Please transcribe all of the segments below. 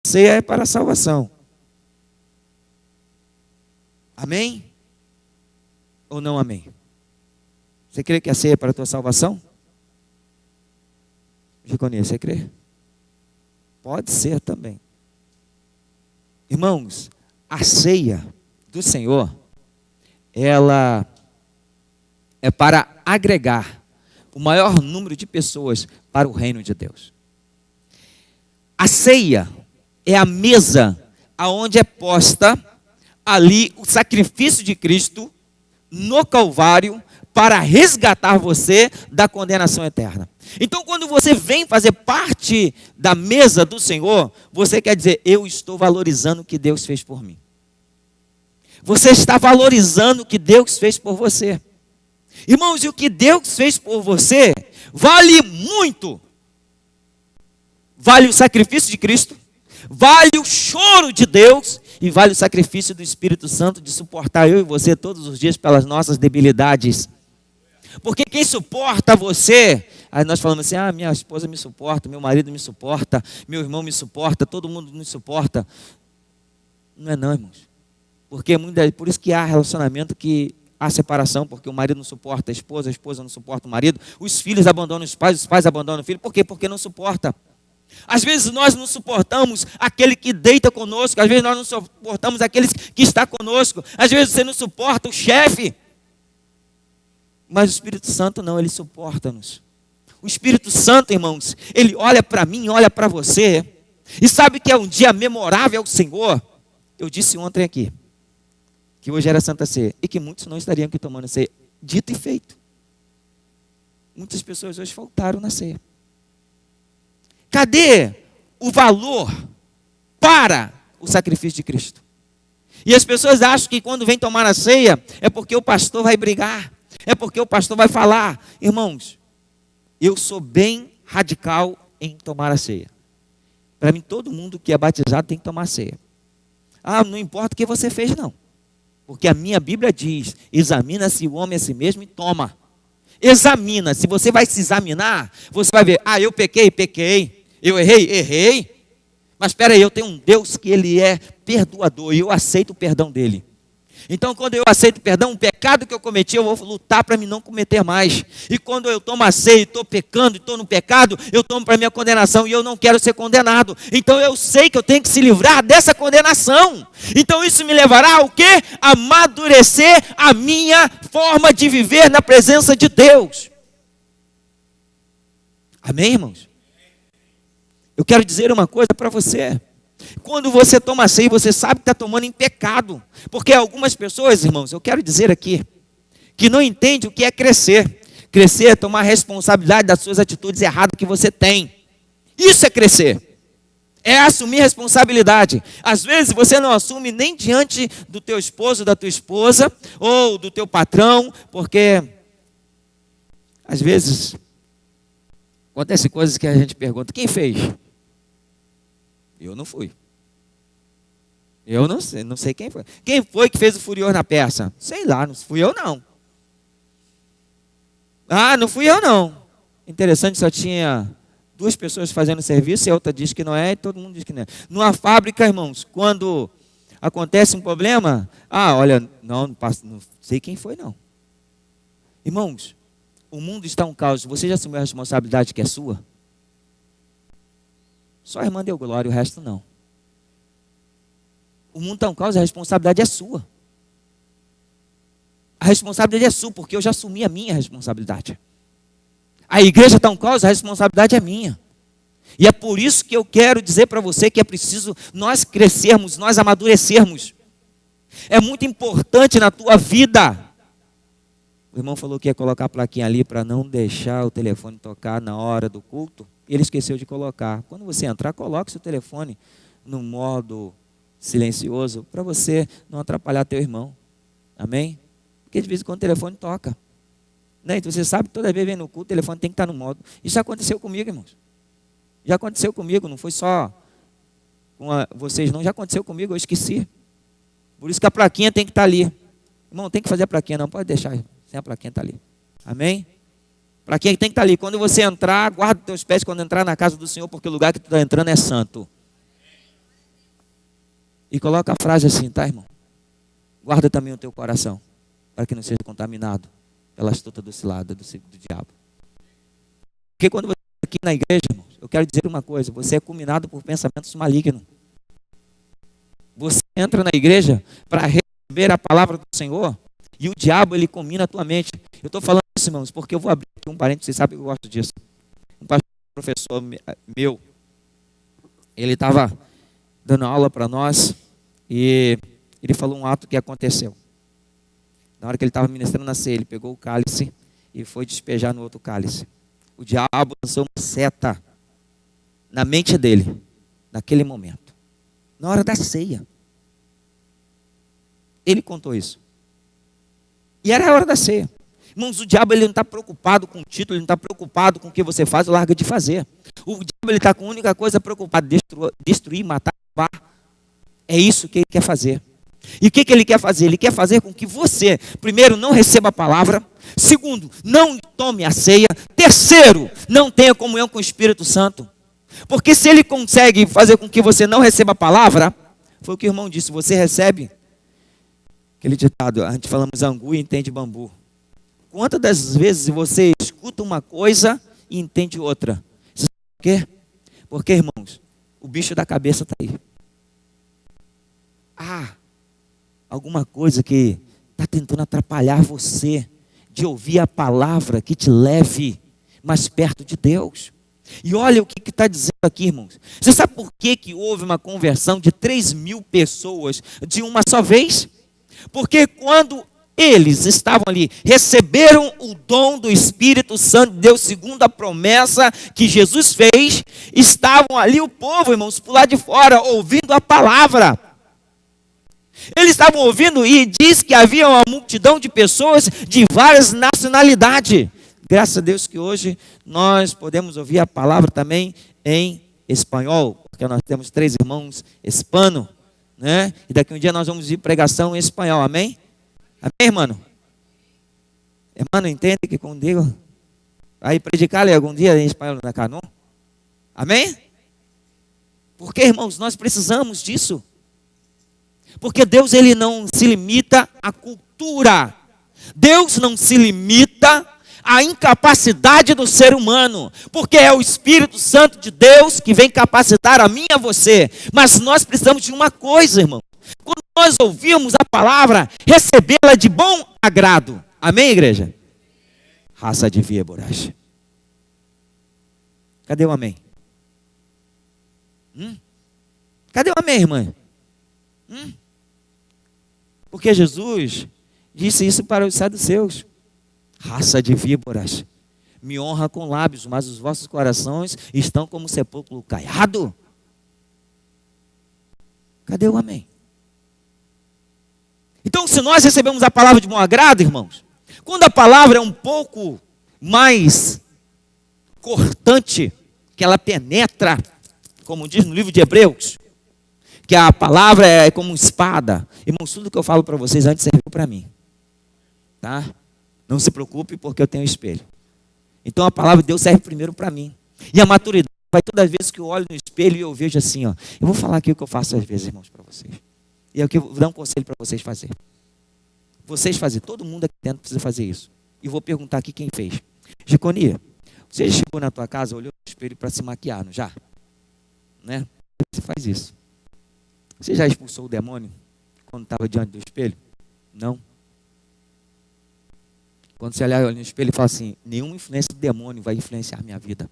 ceia é para a salvação. Amém? Ou não amém? Você crê que a ceia é para a tua salvação? Giconia, você crê? Pode ser também. Irmãos, a ceia do Senhor, ela é para agregar o maior número de pessoas para o reino de Deus. A ceia é a mesa aonde é posta ali o sacrifício de Cristo no Calvário para resgatar você da condenação eterna. Então, quando você vem fazer parte da mesa do Senhor, você quer dizer, eu estou valorizando o que Deus fez por mim. Você está valorizando o que Deus fez por você. Irmãos, e o que Deus fez por você vale muito. Vale o sacrifício de Cristo, vale o choro de Deus e vale o sacrifício do Espírito Santo de suportar eu e você todos os dias pelas nossas debilidades. Porque quem suporta você, aí nós falamos assim, minha esposa me suporta, meu marido me suporta, meu irmão me suporta, todo mundo me suporta. Não é não, irmãos. Porque por isso que há relacionamento que há separação, porque o marido não suporta a esposa não suporta o marido, os filhos abandonam os pais abandonam o filho. Por quê? Porque não suporta. Às vezes nós não suportamos aquele que deita conosco, às vezes nós não suportamos aqueles que está conosco, às vezes você não suporta o chefe. Mas o Espírito Santo não, ele suporta-nos. O Espírito Santo, irmãos, ele olha para mim, olha para você, e sabe que é um dia memorável ao Senhor. Eu disse ontem aqui, que hoje era Santa Ceia, e que muitos não estariam aqui tomando ceia. Dito e feito. Muitas pessoas hoje faltaram na ceia. Cadê o valor para o sacrifício de Cristo? E as pessoas acham que quando vem tomar a ceia, é porque o pastor vai brigar, é porque o pastor vai falar. Irmãos, eu sou bem radical em tomar a ceia. Para mim, todo mundo que é batizado tem que tomar a ceia. Não importa o que você fez, não. Porque a minha Bíblia diz, examina-se o homem a si mesmo e toma. Examina, se você vai se examinar, você vai ver, eu pequei. Eu errei. Mas espera aí, eu tenho um Deus que ele é perdoador e eu aceito o perdão dele. Então, quando eu aceito o perdão, um pecado que eu cometi, eu vou lutar para me não cometer mais. E quando eu tomo a ceia e estou pecando, e estou no pecado, eu tomo para minha condenação e eu não quero ser condenado. Então, eu sei que eu tenho que se livrar dessa condenação. Então, isso me levará ao quê? A amadurecer a minha forma de viver na presença de Deus. Amém, irmãos? Eu quero dizer uma coisa para você. Quando você toma ceia, você sabe que está tomando em pecado. Porque algumas pessoas, irmãos, eu quero dizer aqui, que não entendem o que é crescer. Crescer é tomar responsabilidade das suas atitudes erradas que você tem. Isso é crescer. É assumir responsabilidade. Às vezes você não assume nem diante do teu esposo, da tua esposa, ou do teu patrão, porque às vezes acontecem coisas que a gente pergunta, quem fez? Eu não fui. Eu não sei quem foi. Quem foi que fez o furor na peça? Sei lá, não fui eu não. Não fui eu não. Interessante, só tinha 2 pessoas fazendo serviço e a outra diz que não é e todo mundo diz que não é. Numa fábrica, irmãos, quando acontece um problema, olha, não sei quem foi não. Irmãos, o mundo está um caos. Você já assumiu a responsabilidade que é sua? Só a irmã deu glória, o resto não. O mundo está um caos, a responsabilidade é sua. A responsabilidade é sua, porque eu já assumi a minha responsabilidade. A igreja está um caos, a responsabilidade é minha. E é por isso que eu quero dizer para você que é preciso nós crescermos, nós amadurecermos. É muito importante na tua vida. O irmão falou que ia colocar a plaquinha ali para não deixar o telefone tocar na hora do culto. Ele esqueceu de colocar. Quando você entrar, coloque seu telefone no modo silencioso para você não atrapalhar teu irmão. Amém? Porque de vez em quando o telefone toca. Né? Então você sabe que toda vez que vem no culto, o telefone tem que estar no modo. Isso já aconteceu comigo, irmãos. Já aconteceu comigo, não foi só com vocês não, já aconteceu comigo, eu esqueci. Por isso que a plaquinha tem que estar ali. Irmão, tem que fazer a plaquinha, não pode deixar sem a plaquinha estar ali. Amém? Plaquinha tem que estar ali. Quando você entrar, guarda os teus pés quando entrar na casa do Senhor, porque o lugar que tu está entrando é santo. E coloca a frase assim, tá, irmão? Guarda também o teu coração, para que não seja contaminado pela astuta do cilada do diabo. Porque quando você está aqui na igreja, irmão, eu quero dizer uma coisa, você é culminado por pensamentos malignos. Você entra na igreja para receber a palavra do Senhor e o diabo, ele comina a tua mente. Eu estou falando isso, irmãos, porque eu vou abrir aqui um parênteses, vocês sabem que eu gosto disso. Um professor meu, ele estava dando aula para nós e ele falou um ato que aconteceu. Na hora que ele estava ministrando na ceia, ele pegou o cálice e foi despejar no outro cálice. O diabo lançou uma seta na mente dele, naquele momento, na hora da ceia. Ele contou isso. E era a hora da ceia. Irmãos, o diabo, ele não está preocupado com o título, ele não está preocupado com o que você faz ou larga de fazer. O diabo, ele está com a única coisa preocupada, destruir, matar, roubar. É isso que ele quer fazer. E o que ele quer fazer? Ele quer fazer com que você, primeiro, não receba a palavra. Segundo, não tome a ceia. Terceiro, não tenha comunhão com o Espírito Santo. Porque se ele consegue fazer com que você não receba a palavra, foi o que o irmão disse, você recebe aquele ditado, a gente falamos angu e entende bambu. Quantas das vezes você escuta uma coisa e entende outra? Você sabe por quê? Porque, irmãos, o bicho da cabeça está aí. Alguma coisa que está tentando atrapalhar você de ouvir a palavra que te leve mais perto de Deus. E olha o que está dizendo aqui, irmãos. Você sabe por que houve uma conversão de 3.000 pessoas de uma só vez? Porque quando eles estavam ali, receberam o dom do Espírito Santo de Deus, segundo a promessa que Jesus fez, estavam ali o povo, irmãos, por lá de fora, ouvindo a palavra. Eles estavam ouvindo e diz que havia uma multidão de pessoas de várias nacionalidades. Graças a Deus que hoje nós podemos ouvir a palavra também em espanhol, porque nós temos 3 irmãos hispanos, né? E daqui um dia nós vamos ir pregação em espanhol, amém? Amém, irmão? Irmão, entende que quando digo aí predicar algum dia em espanhol na canoa? Amém? Porque, irmãos, nós precisamos disso. Porque Deus, ele não se limita à cultura. Deus não se limita à incapacidade do ser humano. Porque é o Espírito Santo de Deus que vem capacitar a mim e a você. Mas nós precisamos de uma coisa, irmão. Quando nós ouvimos a palavra, recebê-la de bom agrado. Amém, igreja? Raça de víboras. Cadê o amém? Cadê o amém, irmã? Porque Jesus disse isso para os saduceus. Raça de víboras, me honra com lábios, mas os vossos corações estão como sepulcro caiado. Cadê o amém? Então, se nós recebemos a palavra de bom agrado, irmãos, quando a palavra é um pouco mais cortante, que ela penetra, como diz no livro de Hebreus, que a palavra é como uma espada. Irmãos, tudo que eu falo para vocês antes serviu para mim. Tá? Não se preocupe, porque eu tenho um espelho. Então a palavra de Deus serve primeiro para mim. E a maturidade vai todas as vezes que eu olho no espelho e eu vejo assim, ó. Eu vou falar aqui o que eu faço às vezes, irmãos, para vocês. E aqui eu vou dar um conselho para vocês fazer. Vocês fazer, todo mundo aqui dentro precisa fazer isso. E vou perguntar aqui quem fez. Giconia, você já chegou na tua casa, olhou no espelho para se maquiar, não já? Né? Você faz isso. Você já expulsou o demônio quando estava diante do espelho? Não. Quando você olha no espelho e fala assim, nenhuma influência do demônio vai influenciar minha vida.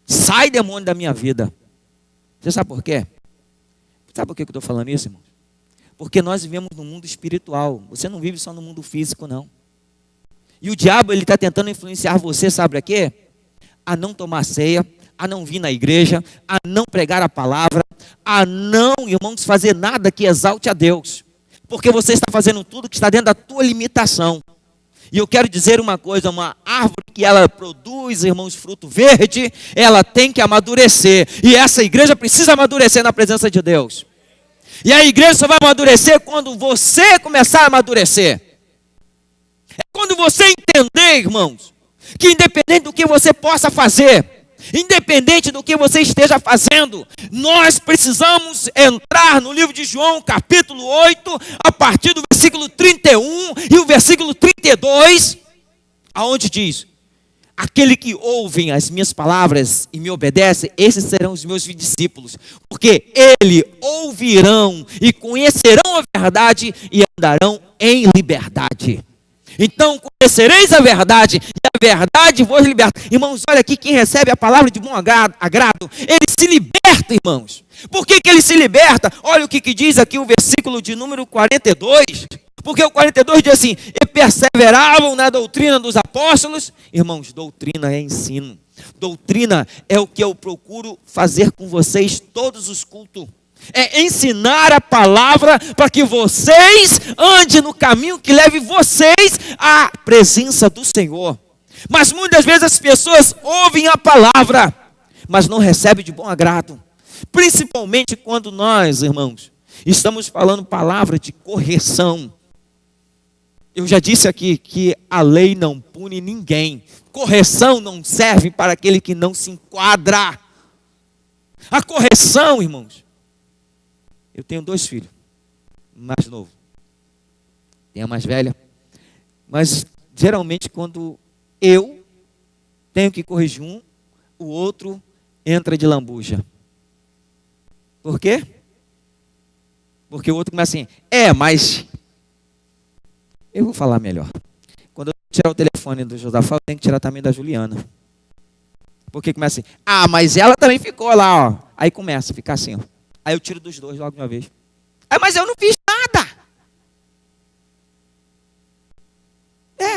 Sai, demônio, da minha vida. Você sabe por quê? Sabe por que eu estou falando isso, irmão? Porque nós vivemos no mundo espiritual. Você não vive só no mundo físico, não. E o diabo, ele está tentando influenciar você, sabe a quê? A não tomar ceia, a não vir na igreja, a não pregar a palavra, a não, irmãos, fazer nada que exalte a Deus. Porque você está fazendo tudo que está dentro da tua limitação. E eu quero dizer uma coisa, uma árvore que ela produz, irmãos, fruto verde, ela tem que amadurecer. E essa igreja precisa amadurecer na presença de Deus. E a igreja só vai amadurecer quando você começar a amadurecer. É quando você entender, irmãos, que independente do que você possa fazer, Independente do que você esteja fazendo, nós precisamos entrar no livro de João, capítulo 8, a partir do versículo 31 e o versículo 32, aonde diz: aquele que ouve as minhas palavras e me obedece, esses serão os meus discípulos, porque eles ouvirão e conhecerão a verdade e andarão em liberdade. Então conhecereis a verdade, e a verdade vos liberta. Irmãos, olha aqui, quem recebe a palavra de bom agrado, ele se liberta, irmãos. Por que ele se liberta? Olha o que diz aqui o versículo de número 42. Porque o 42 diz assim: e perseveravam na doutrina dos apóstolos. Irmãos, doutrina é ensino. Doutrina é o que eu procuro fazer com vocês todos os cultos. É ensinar a palavra para que vocês andem no caminho que leve vocês à presença do Senhor. Mas muitas vezes as pessoas ouvem a palavra, mas não recebem de bom agrado. Principalmente quando nós, irmãos, estamos falando palavra de correção. Eu já disse aqui que a lei não pune ninguém. Correção não serve para aquele que não se enquadra. A correção, irmãos. Eu tenho 2 filhos, mais novo, tem a mais velha, mas geralmente quando eu tenho que corrigir um, o outro entra de lambuja. Por quê? Porque o outro começa assim: mas eu vou falar melhor. Quando eu tirar o telefone do Josafá, eu tenho que tirar também da Juliana. Porque começa assim: mas ela também ficou lá, ó. Aí começa a ficar assim, ó. Aí eu tiro dos 2 logo de uma vez. Mas eu não fiz nada.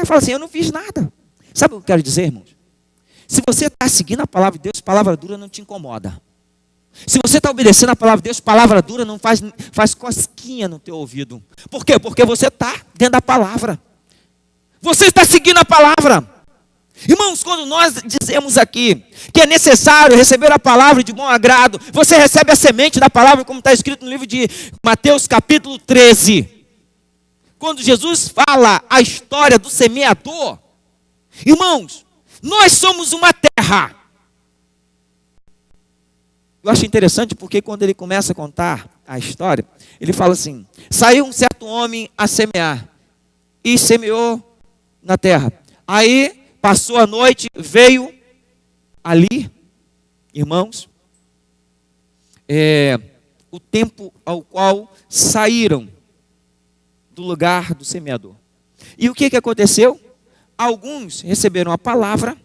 Fala assim: eu não fiz nada. Sabe o que eu quero dizer, irmãos? Se você está seguindo a palavra de Deus, palavra dura não te incomoda. Se você está obedecendo a palavra de Deus, palavra dura não faz cosquinha no teu ouvido. Por quê? Porque você está dentro da palavra. Você está seguindo a palavra. Irmãos, quando nós dizemos aqui que é necessário receber a palavra de bom agrado, você recebe a semente da palavra, como está escrito no livro de Mateus capítulo 13. Quando Jesus fala a história do semeador, irmãos, nós somos uma terra. Eu acho interessante porque quando ele começa a contar a história, ele fala assim: saiu um certo homem a semear e semeou na terra. Aí passou a noite, veio ali, irmãos, o tempo ao qual saíram do lugar do semeador. E o que aconteceu? Alguns receberam a palavra,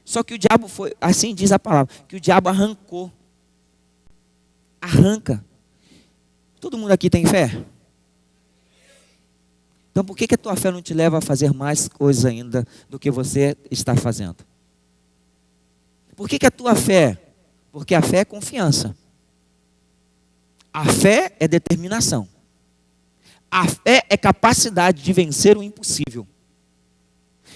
só que o diabo foi, assim diz a palavra, que o diabo arranca. Todo mundo aqui tem fé? Então por que a tua fé não te leva a fazer mais coisas ainda do que você está fazendo? Por que a tua fé? Porque a fé é confiança. A fé é determinação. A fé é capacidade de vencer o impossível.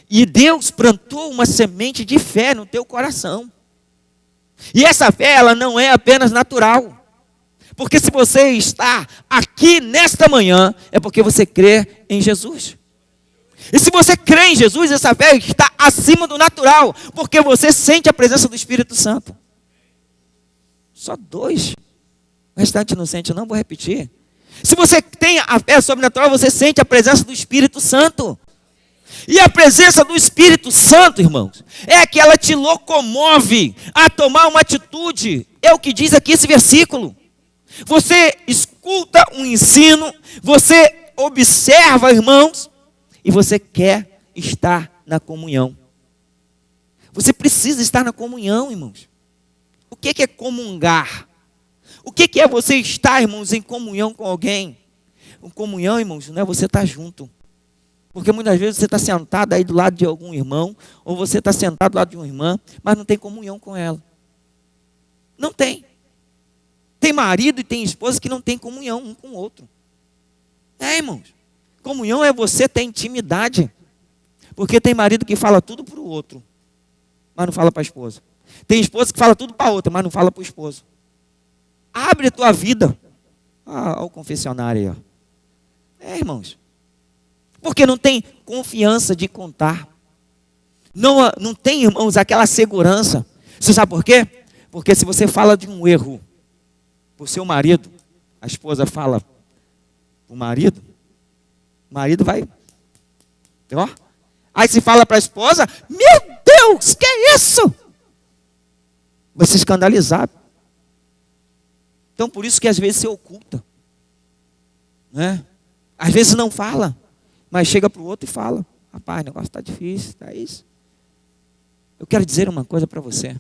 E Deus plantou uma semente de fé no teu coração. E essa fé, ela não é apenas natural. Porque se você está aqui nesta manhã, é porque você crê em Jesus. E se você crê em Jesus, essa fé está acima do natural, porque você sente a presença do Espírito Santo. Só 2. O restante não sente, não, vou repetir. Se você tem a fé sobrenatural, você sente a presença do Espírito Santo. E a presença do Espírito Santo, irmãos, é que ela te locomove a tomar uma atitude. É o que diz aqui esse versículo. Você escuta um ensino, você observa, irmãos, e você quer estar na comunhão. Você precisa estar na comunhão, irmãos. O que é comungar? O que é você estar, irmãos, em comunhão com alguém? Comunhão, irmãos, não é você estar junto. Porque muitas vezes você está sentado aí do lado de algum irmão, ou você está sentado do lado de uma irmã, mas não tem comunhão com ela. Não tem. Tem marido e tem esposa que não tem comunhão um com o outro. Irmãos. Comunhão é você ter intimidade. Porque tem marido que fala tudo para o outro, mas não fala para a esposa. Tem esposa que fala tudo para a outra, mas não fala para o esposo. Abre a tua vida. Olha o confessionário aí, ó. Irmãos. Porque não tem confiança de contar. Não tem, irmãos, aquela segurança. Você sabe por quê? Porque se você fala de um erro para o seu marido, a esposa fala para o marido vai, ó. Aí se fala para a esposa, meu Deus, que é isso? Vai se escandalizar. Então por isso que às vezes se oculta, né? Às vezes não fala, mas chega para o outro e fala, rapaz, o negócio está difícil, está isso. Eu quero dizer uma coisa para você.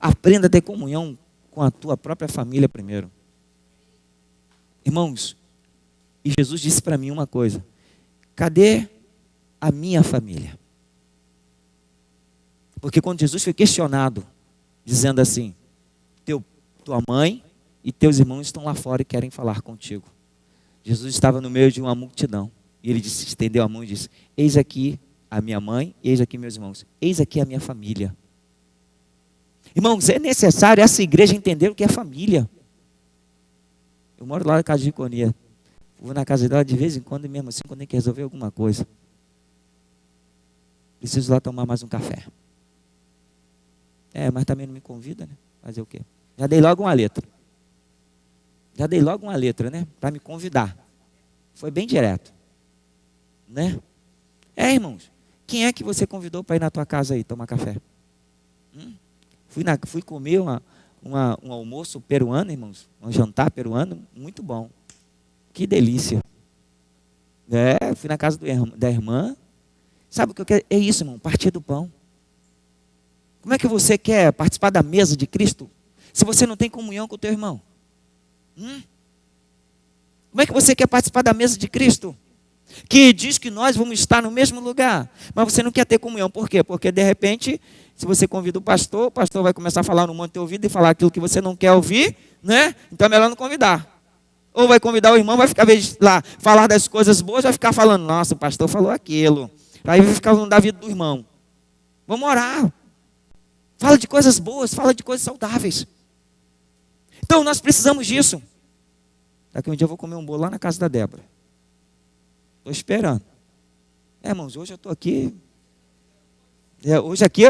Aprenda a ter comunhão com a tua própria família primeiro. Irmãos, e Jesus disse para mim uma coisa: cadê a minha família? Porque quando Jesus foi questionado, dizendo assim, tua mãe e teus irmãos estão lá fora e querem falar contigo. Jesus estava no meio de uma multidão. E ele disse, estendeu a mão e disse, eis aqui a minha mãe, eis aqui meus irmãos, eis aqui a minha família. Irmãos, é necessário essa igreja entender o que é família. Eu moro lá na casa de diaconia. Vou na casa dela de vez em quando, e mesmo assim, quando tem que resolver alguma coisa, preciso lá tomar mais um café. Mas também não me convida, né? Fazer o quê? Já dei logo uma letra. Né? Para me convidar. Foi bem direto. Né? Irmãos, quem é que você convidou para ir na tua casa aí tomar café? Fui comer um almoço peruano, irmãos. Um jantar peruano, muito bom. Que delícia. Fui na casa da irmã. Sabe o que eu quero? É isso, irmão, partir do pão. Como é que você quer participar da mesa de Cristo se você não tem comunhão com o teu irmão? Como é que você quer participar da mesa de Cristo? Que diz que nós vamos estar no mesmo lugar, mas você não quer ter comunhão. Por quê? Porque de repente, se você convida o pastor vai começar a falar no teu ouvido e falar aquilo que você não quer ouvir, né? Então é melhor não convidar. Ou vai convidar o irmão, vai ficar lá, falar das coisas boas, vai ficar falando, nossa, o pastor falou aquilo. Aí vai ficar falando da vida do irmão. Vamos orar. Fala de coisas boas, fala de coisas saudáveis. Então nós precisamos disso. Daqui um dia eu vou comer um bolo lá na casa da Débora. Estou esperando. Irmãos, hoje eu estou aqui. Hoje aqui,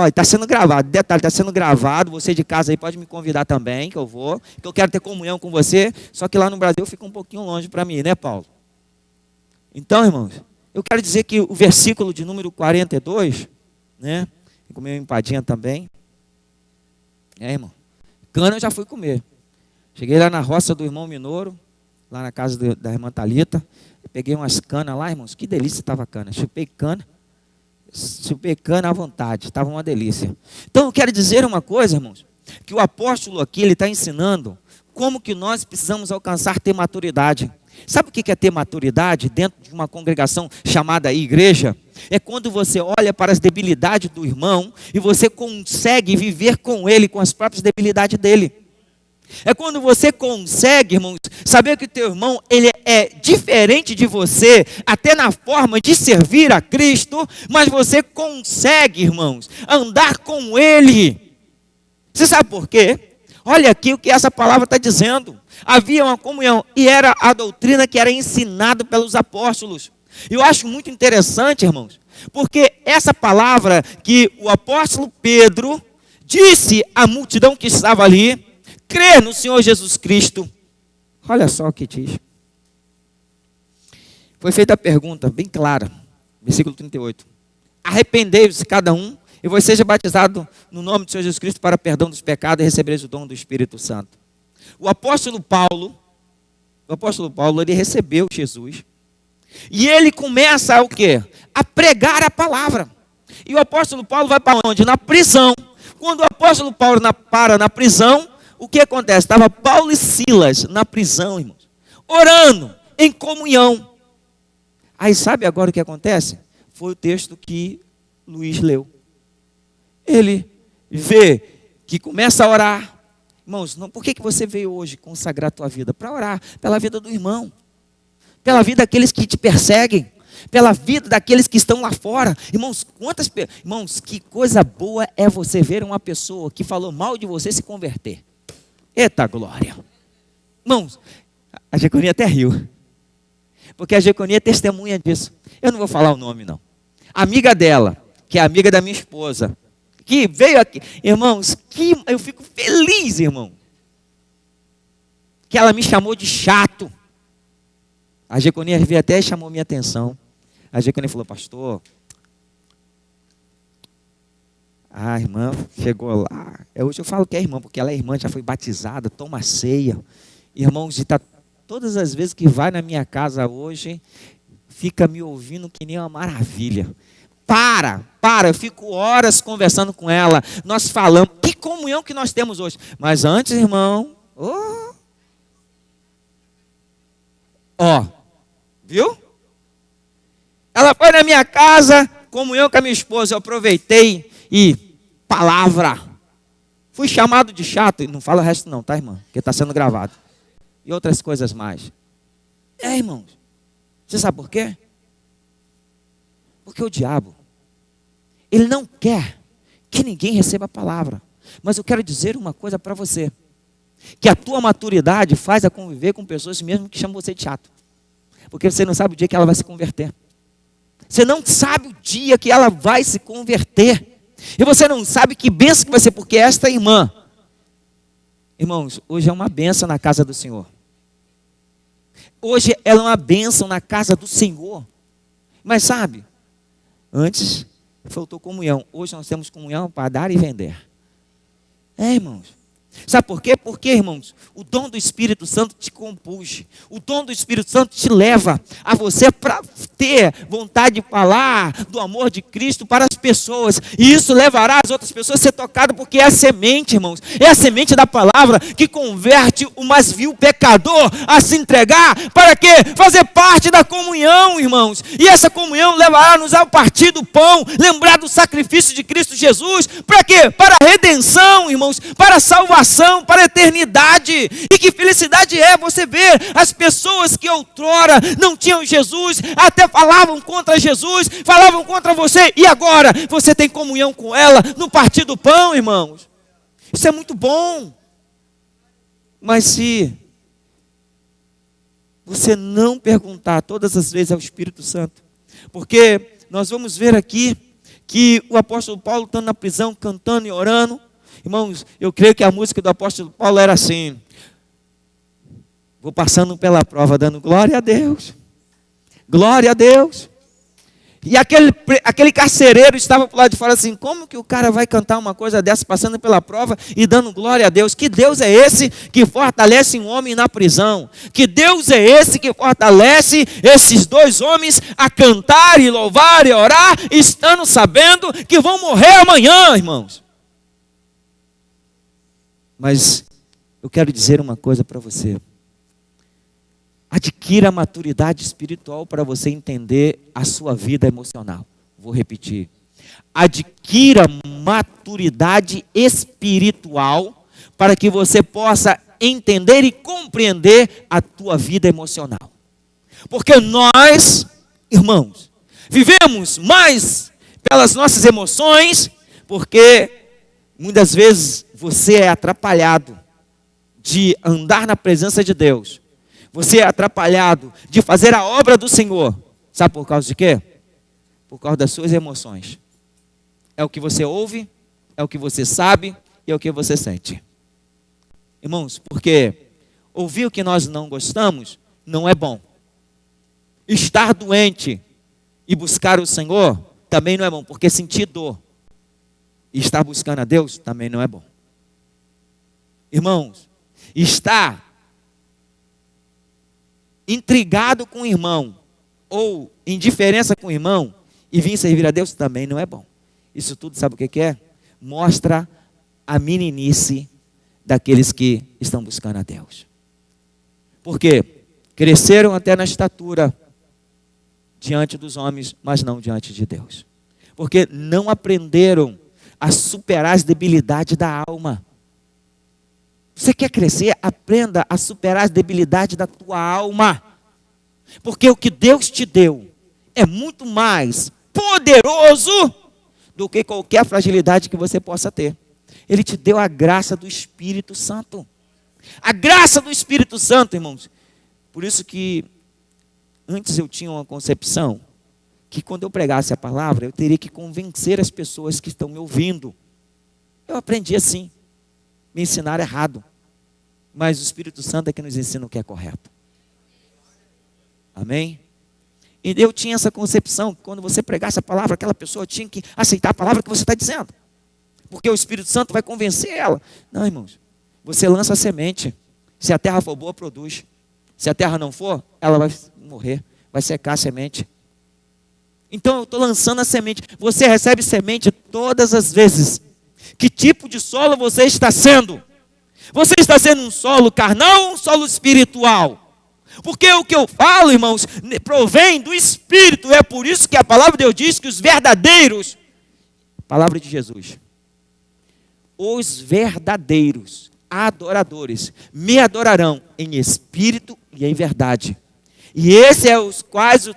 está sendo gravado. Detalhe, está sendo gravado. Você de casa aí pode me convidar também, que eu vou. Que eu quero ter comunhão com você. Só que lá no Brasil fica um pouquinho longe para mim, né, Paulo? Então, irmãos, eu quero dizer que o versículo de número 42, né? Vou comer uma empadinha também. Irmão. Cana eu já fui comer. Cheguei lá na roça do irmão Minoro, lá na casa da irmã Thalita. Peguei umas canas lá, irmãos. Que delícia estava a cana. Chupei cana à vontade. Estava uma delícia. Então eu quero dizer uma coisa, irmãos. Que o apóstolo aqui, ele está ensinando como que nós precisamos alcançar ter maturidade. Sabe o que é ter maturidade dentro de uma congregação chamada igreja? É quando você olha para as debilidades do irmão e você consegue viver com ele, com as próprias debilidades dele. É quando você consegue, irmãos, saber que o teu irmão, ele é diferente de você, até na forma de servir a Cristo, mas você consegue, irmãos, andar com ele. Você sabe por quê? Olha aqui o que essa palavra está dizendo. Havia uma comunhão e era a doutrina que era ensinada pelos apóstolos. Eu acho muito interessante, irmãos, porque essa palavra que o apóstolo Pedro disse à multidão que estava ali, crer no Senhor Jesus Cristo. Olha só o que diz. Foi feita a pergunta, bem clara, versículo 38. Arrependei-vos cada um e vós seja batizado no nome do Senhor Jesus Cristo para perdão dos pecados e recebereis o dom do Espírito Santo. O apóstolo Paulo, ele recebeu Jesus e ele começa o quê? A pregar a palavra. E o apóstolo Paulo vai para onde? Na prisão. Quando o apóstolo Paulo para na prisão, o que acontece? Estava Paulo e Silas na prisão, irmãos, orando em comunhão. Aí sabe agora o que acontece? Foi o texto que Luiz leu. Ele vê que começa a orar. Irmãos, por que você veio hoje consagrar a tua vida? Para orar pela vida do irmão, pela vida daqueles que te perseguem, pela vida daqueles que estão lá fora. Irmãos, irmãos, que coisa boa é você ver uma pessoa que falou mal de você se converter. Eita glória. Irmãos, a diaconia até riu, porque a diaconia é testemunha disso. Eu não vou falar o nome não. A amiga dela, que é amiga da minha esposa, que veio aqui. Irmãos, eu fico feliz, irmão, que ela me chamou de chato. A Jeconia veio até e chamou minha atenção. A Jeconia falou: pastor, a irmã chegou lá. Hoje eu falo que é irmã, porque ela é irmã, já foi batizada, toma a ceia. Irmãos, e todas as vezes que vai na minha casa hoje, fica me ouvindo que nem uma maravilha. Eu fico horas conversando com ela, nós falamos, que comunhão que nós temos hoje. Mas antes, irmão, viu? Ela foi na minha casa, comunhão com a minha esposa, eu aproveitei e palavra. Fui chamado de chato, e não fala o resto não, tá, irmã? Porque está sendo gravado. E outras coisas mais. Irmãos, você sabe por quê? Porque o diabo, ele não quer que ninguém receba a palavra. Mas eu quero dizer uma coisa para você, que a tua maturidade faz a conviver com pessoas mesmo que chamam você de chato. Porque você não sabe o dia que ela vai se converter. Você não sabe o dia que ela vai se converter. E você não sabe que bênção que vai ser, porque esta irmã, irmãos, hoje é uma bênção na casa do Senhor. Hoje ela é uma bênção na casa do Senhor. Mas sabe, antes faltou comunhão. Hoje nós temos comunhão para dar e vender. Irmãos. Sabe por quê? Porque, irmãos, o dom do Espírito Santo te compulge. O dom do Espírito Santo te leva a você para ter vontade de falar do amor de Cristo para as pessoas. E isso levará as outras pessoas a ser tocadas, porque é a semente, irmãos. É a semente da palavra que converte o mais vil pecador a se entregar. Para quê? Fazer parte da comunhão, irmãos. E essa comunhão levará-nos ao partir do pão, lembrar do sacrifício de Cristo Jesus. Para quê? Para a redenção, irmãos. Para a salvação. Para a eternidade. E que felicidade é você ver as pessoas que outrora não tinham Jesus, até falavam contra Jesus, falavam contra você, e agora você tem comunhão com ela no partir do pão, irmãos. Isso é muito bom. Mas se você não perguntar todas as vezes ao Espírito Santo, porque nós vamos ver aqui que o apóstolo Paulo estando na prisão, cantando e orando. Irmãos, eu creio que a música do apóstolo Paulo era assim: vou passando pela prova, dando glória a Deus, glória a Deus. E aquele carcereiro estava por lá de fora assim: como que o cara vai cantar uma coisa dessa, passando pela prova e dando glória a Deus? Que Deus é esse que fortalece um homem na prisão? Que Deus é esse que fortalece esses dois homens a cantar e louvar e orar, estando sabendo que vão morrer amanhã, irmãos? Mas eu quero dizer uma coisa para você. Adquira a maturidade espiritual para você entender a sua vida emocional. Vou repetir. Adquira maturidade espiritual para que você possa entender e compreender a tua vida emocional. Porque nós, irmãos, vivemos mais pelas nossas emoções, porque muitas vezes você é atrapalhado de andar na presença de Deus. Você é atrapalhado de fazer a obra do Senhor. Sabe por causa de quê? Por causa das suas emoções. É o que você ouve, é o que você sabe e é o que você sente. Irmãos, porque ouvir o que nós não gostamos não é bom. Estar doente e buscar o Senhor também não é bom, porque sentir dor e estar buscando a Deus também não é bom. Irmãos, estar intrigado com o irmão ou indiferença com o irmão e vir servir a Deus também não é bom. Isso tudo, sabe o que é? Mostra a meninice daqueles que estão buscando a Deus. Porque cresceram até na estatura diante dos homens, mas não diante de Deus. Porque não aprenderam a superar as debilidades da alma. Você quer crescer? Aprenda a superar as debilidades da tua alma. Porque o que Deus te deu é muito mais poderoso do que qualquer fragilidade que você possa ter. Ele te deu a graça do Espírito Santo. A graça do Espírito Santo, irmãos. Por isso que antes eu tinha uma concepção que quando eu pregasse a palavra, eu teria que convencer as pessoas que estão me ouvindo. Eu aprendi assim. Me ensinaram errado. Mas o Espírito Santo é que nos ensina o que é correto. Amém? E eu tinha essa concepção, que quando você pregasse a palavra, aquela pessoa tinha que aceitar a palavra que você está dizendo. Porque o Espírito Santo vai convencer ela. Não, irmãos. Você lança a semente. Se a terra for boa, produz. Se a terra não for, ela vai morrer. Vai secar a semente. Então eu estou lançando a semente. Você recebe semente todas as vezes. Que tipo de solo você está sendo? Você está sendo um solo carnal ou um solo espiritual? Porque o que eu falo, irmãos, provém do Espírito. É por isso que a palavra de Deus diz que os verdadeiros, palavra de Jesus, os verdadeiros adoradores me adorarão em espírito e em verdade. E esses é os quais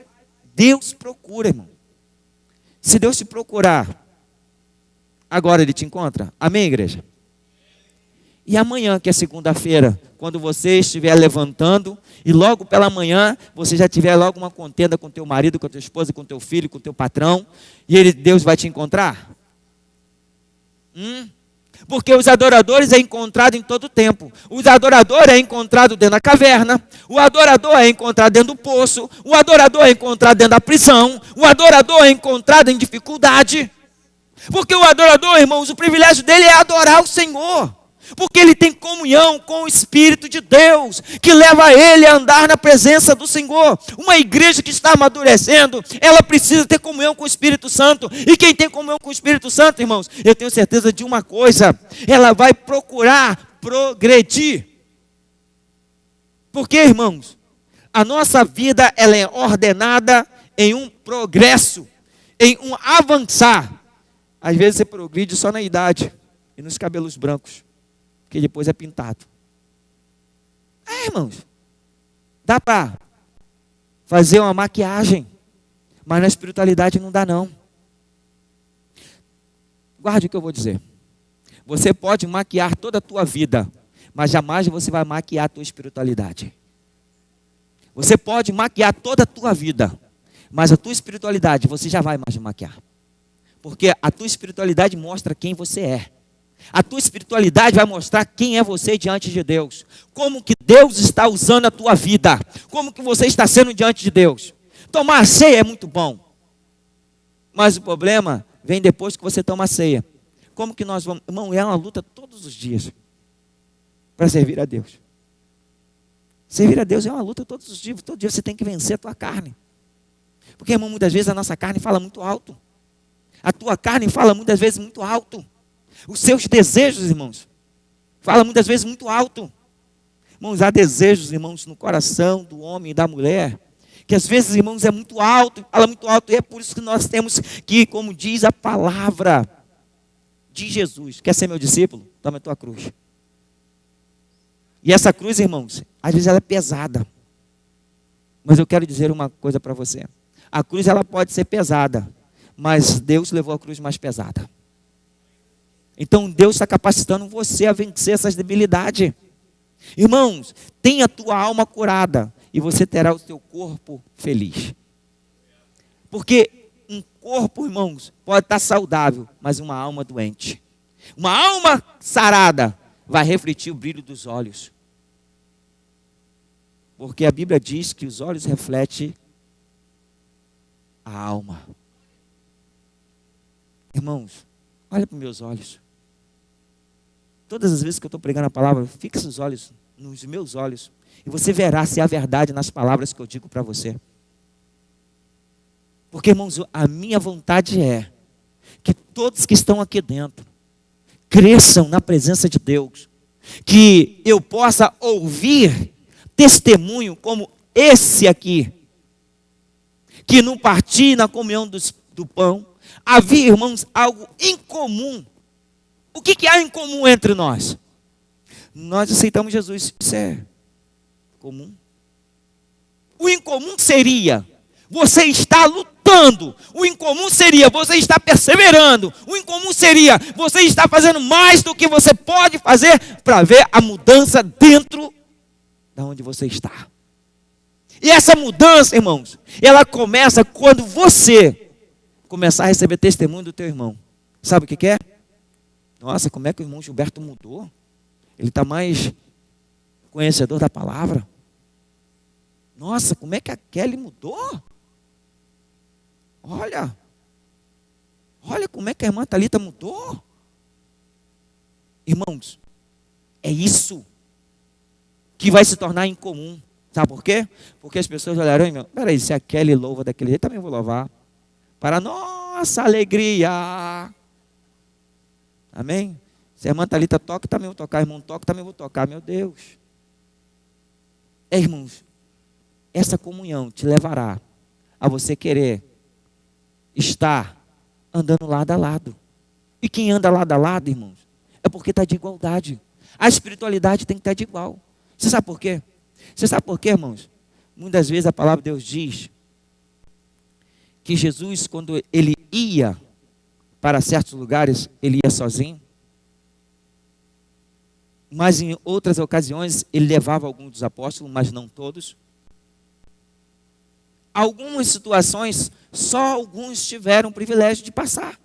Deus procura, irmão. Se Deus te procurar, agora Ele te encontra. Amém, igreja? E amanhã, que é segunda-feira, quando você estiver levantando, e logo pela manhã, você já tiver logo uma contenda com teu marido, com a tua esposa, com teu filho, com teu patrão, e Deus vai te encontrar? Porque os adoradores é encontrado em todo tempo. O adorador é encontrado dentro da caverna. O adorador é encontrado dentro do poço. O adorador é encontrado dentro da prisão. O adorador é encontrado em dificuldade. Porque o adorador, irmãos, o privilégio dele é adorar o Senhor. Porque ele tem comunhão com o Espírito de Deus, que leva ele a andar na presença do Senhor. Uma igreja que está amadurecendo, ela precisa ter comunhão com o Espírito Santo. E quem tem comunhão com o Espírito Santo, irmãos, eu tenho certeza de uma coisa: ela vai procurar progredir. Porque, irmãos, a nossa vida ela é ordenada em um progresso, em um avançar. Às vezes você progride só na idade e nos cabelos brancos, que depois é pintado. Irmãos, dá para fazer uma maquiagem, mas na espiritualidade não dá não. Guarde o que eu vou dizer. Você pode maquiar toda a tua vida, mas jamais você vai maquiar a tua espiritualidade. Você pode maquiar toda a tua vida, mas a tua espiritualidade você já vai mais maquiar. Porque a tua espiritualidade mostra quem você é. A tua espiritualidade vai mostrar quem é você diante de Deus. Como que Deus está usando a tua vida. Como que você está sendo diante de Deus. Tomar a ceia é muito bom. Mas o problema vem depois que você toma a ceia. Como que nós vamos... Irmão, é uma luta todos os dias para servir a Deus. Servir a Deus é uma luta todos os dias. Todo dia você tem que vencer a tua carne. Porque, irmão, muitas vezes a nossa carne fala muito alto. A tua carne fala muitas vezes muito alto. Os seus desejos, irmãos, fala muitas vezes muito alto. Irmãos, há desejos, irmãos, no coração do homem e da mulher, que às vezes, irmãos, é muito alto, fala muito alto, e é por isso que nós temos que, como diz a palavra de Jesus, quer ser meu discípulo? Toma a tua cruz. E essa cruz, irmãos, às vezes ela é pesada. Mas eu quero dizer uma coisa para você. A cruz, ela pode ser pesada, mas Deus levou a cruz mais pesada. Então Deus está capacitando você a vencer essas debilidades. Irmãos, tenha a tua alma curada e você terá o seu corpo feliz. Porque um corpo, irmãos, pode estar saudável, mas uma alma doente. Uma alma sarada vai refletir o brilho dos olhos. Porque a Bíblia diz que os olhos refletem a alma. Irmãos, olha para os meus olhos. Todas as vezes que eu estou pregando a palavra, fixe os olhos nos meus olhos e você verá se há verdade nas palavras que eu digo para você. Porque, irmãos, a minha vontade é que todos que estão aqui dentro cresçam na presença de Deus, que eu possa ouvir testemunho como esse aqui, que no partir, na comunhão do pão, havia, irmãos, algo incomum. O que há em comum entre nós? Nós aceitamos Jesus. Isso é comum. O incomum seria você estar lutando. O incomum seria você estar perseverando. O incomum seria você estar fazendo mais do que você pode fazer para ver a mudança dentro da onde você está. E essa mudança, irmãos, ela começa quando você começar a receber testemunho do teu irmão. Sabe o que é? Nossa, como é que o irmão Gilberto mudou? Ele está mais conhecedor da palavra. Nossa, como é que a Kelly mudou? Olha como é que a irmã Thalita mudou. Irmãos, é isso que vai se tornar incomum. Sabe por quê? Porque as pessoas olharão e dirão, peraí, se a Kelly louva daquele jeito, também vou louvar. Para nossa alegria. Amém? Se a irmã Thalita toca, também vou tocar. Irmão toca, também vou tocar. Meu Deus. Irmãos, essa comunhão te levará a você querer estar andando lado a lado. E quem anda lado a lado, irmãos, é porque está de igualdade. A espiritualidade tem que estar de igual. Você sabe por quê? Você sabe por quê, irmãos? Muitas vezes a palavra de Deus diz que Jesus, quando ele ia para certos lugares, ele ia sozinho. Mas em outras ocasiões, ele levava alguns dos apóstolos, mas não todos. Algumas situações, só alguns tiveram o privilégio de passar.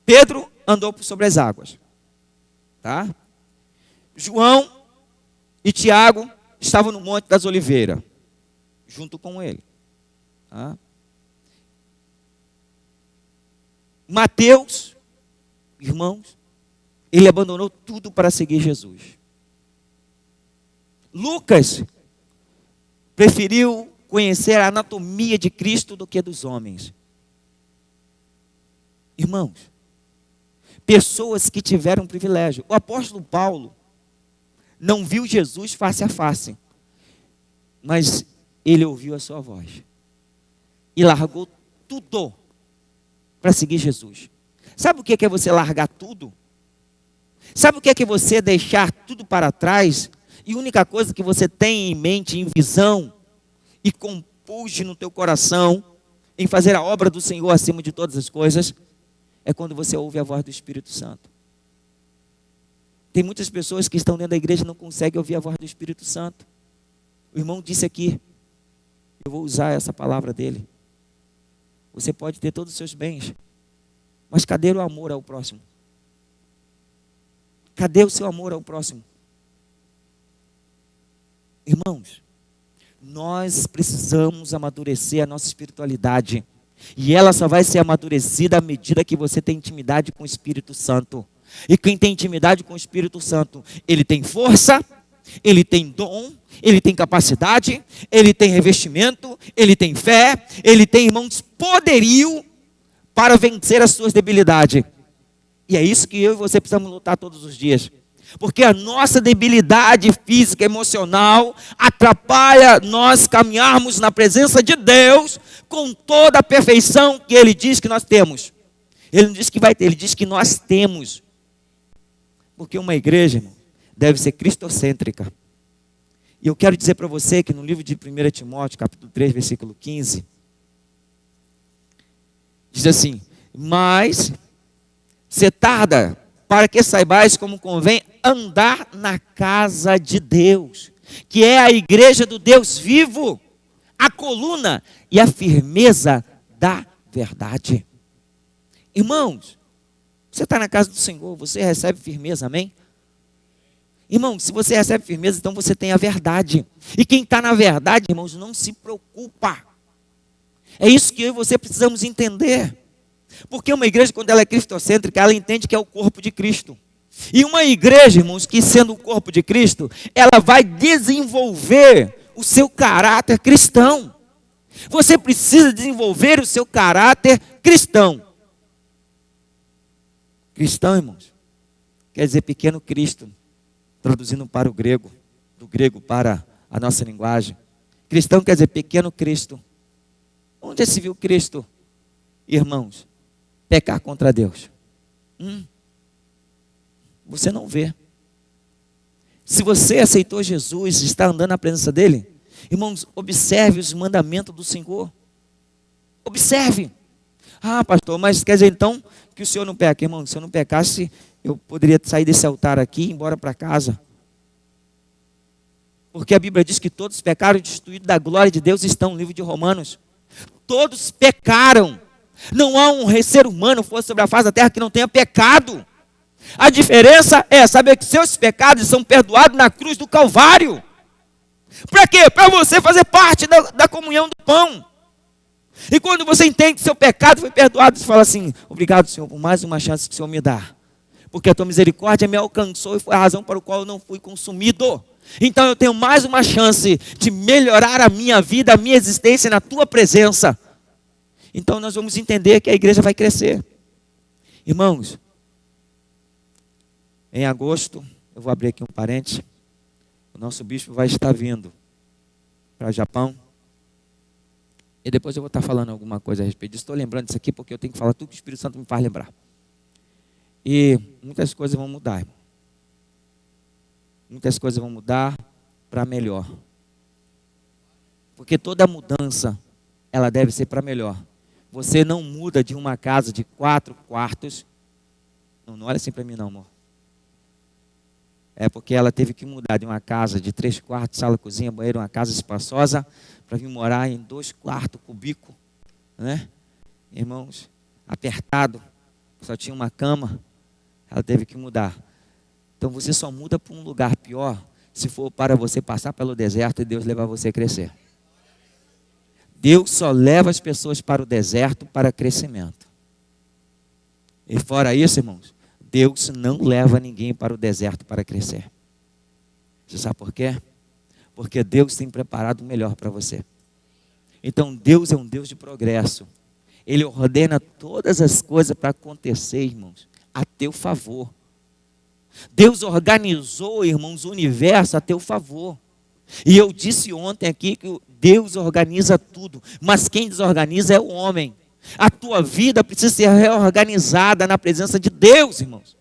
Pedro andou sobre as águas. Tá? João e Tiago estavam no Monte das Oliveiras, junto com ele. Tá? Mateus, irmãos, ele abandonou tudo para seguir Jesus. Lucas preferiu conhecer a anatomia de Cristo do que dos homens. Irmãos, pessoas que tiveram privilégio. O apóstolo Paulo não viu Jesus face a face, mas ele ouviu a sua voz e largou tudo para seguir Jesus. Sabe o que é você largar tudo? Sabe o que é você deixar tudo para trás e a única coisa que você tem em mente, em visão e compulge no teu coração em fazer a obra do Senhor acima de todas as coisas, é quando você ouve a voz do Espírito Santo. Tem muitas pessoas que estão dentro da igreja e não conseguem ouvir a voz do Espírito Santo. O irmão disse aqui, eu vou usar essa palavra dele. Você pode ter todos os seus bens, mas cadê o amor ao próximo? Cadê o seu amor ao próximo? Irmãos, nós precisamos amadurecer a nossa espiritualidade. E ela só vai ser amadurecida à medida que você tem intimidade com o Espírito Santo. E quem tem intimidade com o Espírito Santo, ele tem força, ele tem dom, ele tem capacidade, ele tem revestimento, ele tem fé, ele tem, irmãos, poderio para vencer as suas debilidades. E é isso que eu e você precisamos lutar todos os dias. Porque a nossa debilidade física e emocional atrapalha nós caminharmos na presença de Deus com toda a perfeição que Ele diz que nós temos. Ele não diz que vai ter, Ele diz que nós temos. Porque uma igreja, irmão, deve ser cristocêntrica. E eu quero dizer para você que no livro de 1 Timóteo, capítulo 3, versículo 15, diz assim, mas se tarda para que saibais como convém andar na casa de Deus, que é a igreja do Deus vivo, a coluna e a firmeza da verdade. Irmãos, você está na casa do Senhor, você recebe firmeza, amém? Irmão, se você recebe firmeza, então você tem a verdade. E quem está na verdade, irmãos, não se preocupa. É isso que eu e você precisamos entender. Porque uma igreja, quando ela é cristocêntrica, ela entende que é o corpo de Cristo. E uma igreja, irmãos, que sendo o corpo de Cristo, ela vai desenvolver o seu caráter cristão. Você precisa desenvolver o seu caráter cristão. Cristão, irmãos, quer dizer pequeno Cristo, traduzindo para o grego, do grego para a nossa linguagem. Cristão quer dizer pequeno Cristo. Onde já se viu Cristo, irmãos, pecar contra Deus? Você não vê. Se você aceitou Jesus, está andando na presença dele, irmãos, observe os mandamentos do Senhor. Observe. Ah, pastor, mas quer dizer então que o senhor não peca? Irmão, se eu não pecasse, eu poderia sair desse altar aqui e ir embora para casa. Porque a Bíblia diz que todos pecaram e destituídos da glória de Deus estão no livro de Romanos. Todos pecaram. Não há um ser humano fosse sobre a face da terra que não tenha pecado. A diferença é saber que seus pecados são perdoados na cruz do Calvário. Para quê? Para você fazer parte da comunhão do pão. E quando você entende que seu pecado foi perdoado, você fala assim: obrigado, Senhor, por mais uma chance que o Senhor me dá. Porque a tua misericórdia me alcançou e foi a razão para a qual eu não fui consumido. Então eu tenho mais uma chance de melhorar a minha vida, a minha existência na tua presença. Então nós vamos entender que a igreja vai crescer. Irmãos, em agosto, eu vou abrir aqui um parênteses, o nosso bispo vai estar vindo para o Japão. E depois eu vou estar falando alguma coisa a respeito disso. Estou lembrando disso aqui porque eu tenho que falar tudo que o Espírito Santo me faz lembrar. E muitas coisas vão mudar, irmão. Muitas coisas vão mudar para melhor. Porque toda mudança, ela deve ser para melhor. Você não muda de uma casa de 4 quartos. Não olha assim para mim não, amor. É porque ela teve que mudar de uma casa de 3 quartos, sala, cozinha, banheiro, uma casa espaçosa, para vir morar em 2 quartos, cubículo, né? Irmãos, apertado, só tinha uma cama, ela teve que mudar. Então você só muda para um lugar pior se for para você passar pelo deserto e Deus levar você a crescer. Deus só leva as pessoas para o deserto para crescimento. E fora isso, irmãos, Deus não leva ninguém para o deserto para crescer. Você sabe por quê? Porque Deus tem preparado o melhor para você. Então Deus é um Deus de progresso. Ele ordena todas as coisas para acontecer, irmãos, a teu favor. Deus organizou, irmãos, o universo a teu favor. E eu disse ontem aqui que Deus organiza tudo, mas quem desorganiza é o homem. A tua vida precisa ser reorganizada na presença de Deus, irmãos.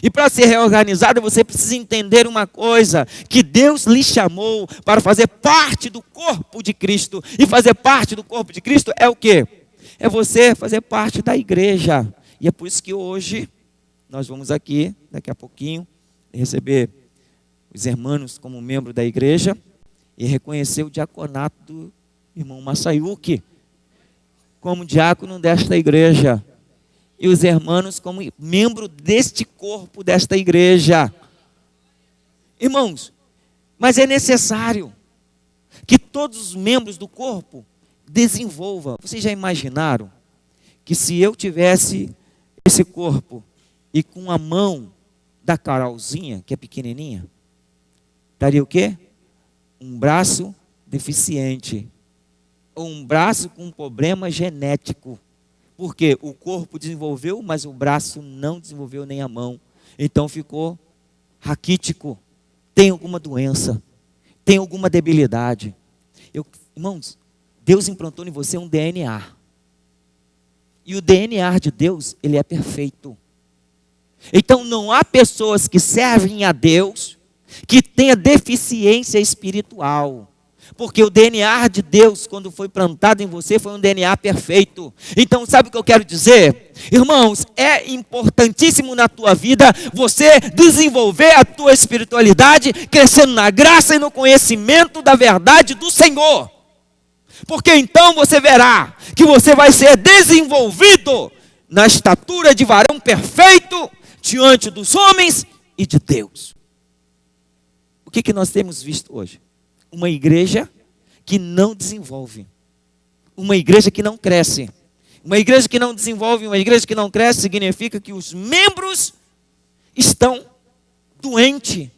E para ser reorganizada, você precisa entender uma coisa: que Deus lhe chamou para fazer parte do corpo de Cristo. E fazer parte do corpo de Cristo é o quê? É você fazer parte da igreja. E é por isso que hoje nós vamos aqui, daqui a pouquinho, receber os irmãos como membro da igreja e reconhecer o diaconato do irmão Masayuki como diácono desta igreja. E os irmãos como membro deste corpo desta igreja. Irmãos, mas é necessário que todos os membros do corpo desenvolvam. Vocês já imaginaram que se eu tivesse esse corpo e com a mão da Carolzinha, que é pequenininha, daria o quê? Um braço deficiente. Ou um braço com um problema genético. Porque o corpo desenvolveu, mas o braço não desenvolveu nem a mão. Então ficou raquítico. Tem alguma doença. Tem alguma debilidade. Irmãos, Deus implantou em você um DNA. E o DNA de Deus, ele é perfeito. Então não há pessoas que servem a Deus que tenha deficiência espiritual. Porque o DNA de Deus, quando foi plantado em você, foi um DNA perfeito. Então sabe o que eu quero dizer? Irmãos, é importantíssimo na tua vida você desenvolver a tua espiritualidade, crescendo na graça e no conhecimento da verdade do Senhor. Porque então você verá que você vai ser desenvolvido na estatura de varão perfeito diante dos homens e de Deus. O que nós temos visto hoje? Uma igreja que não desenvolve. Uma igreja que não cresce. Uma igreja que não desenvolve, uma igreja que não cresce, significa que os membros estão doentes.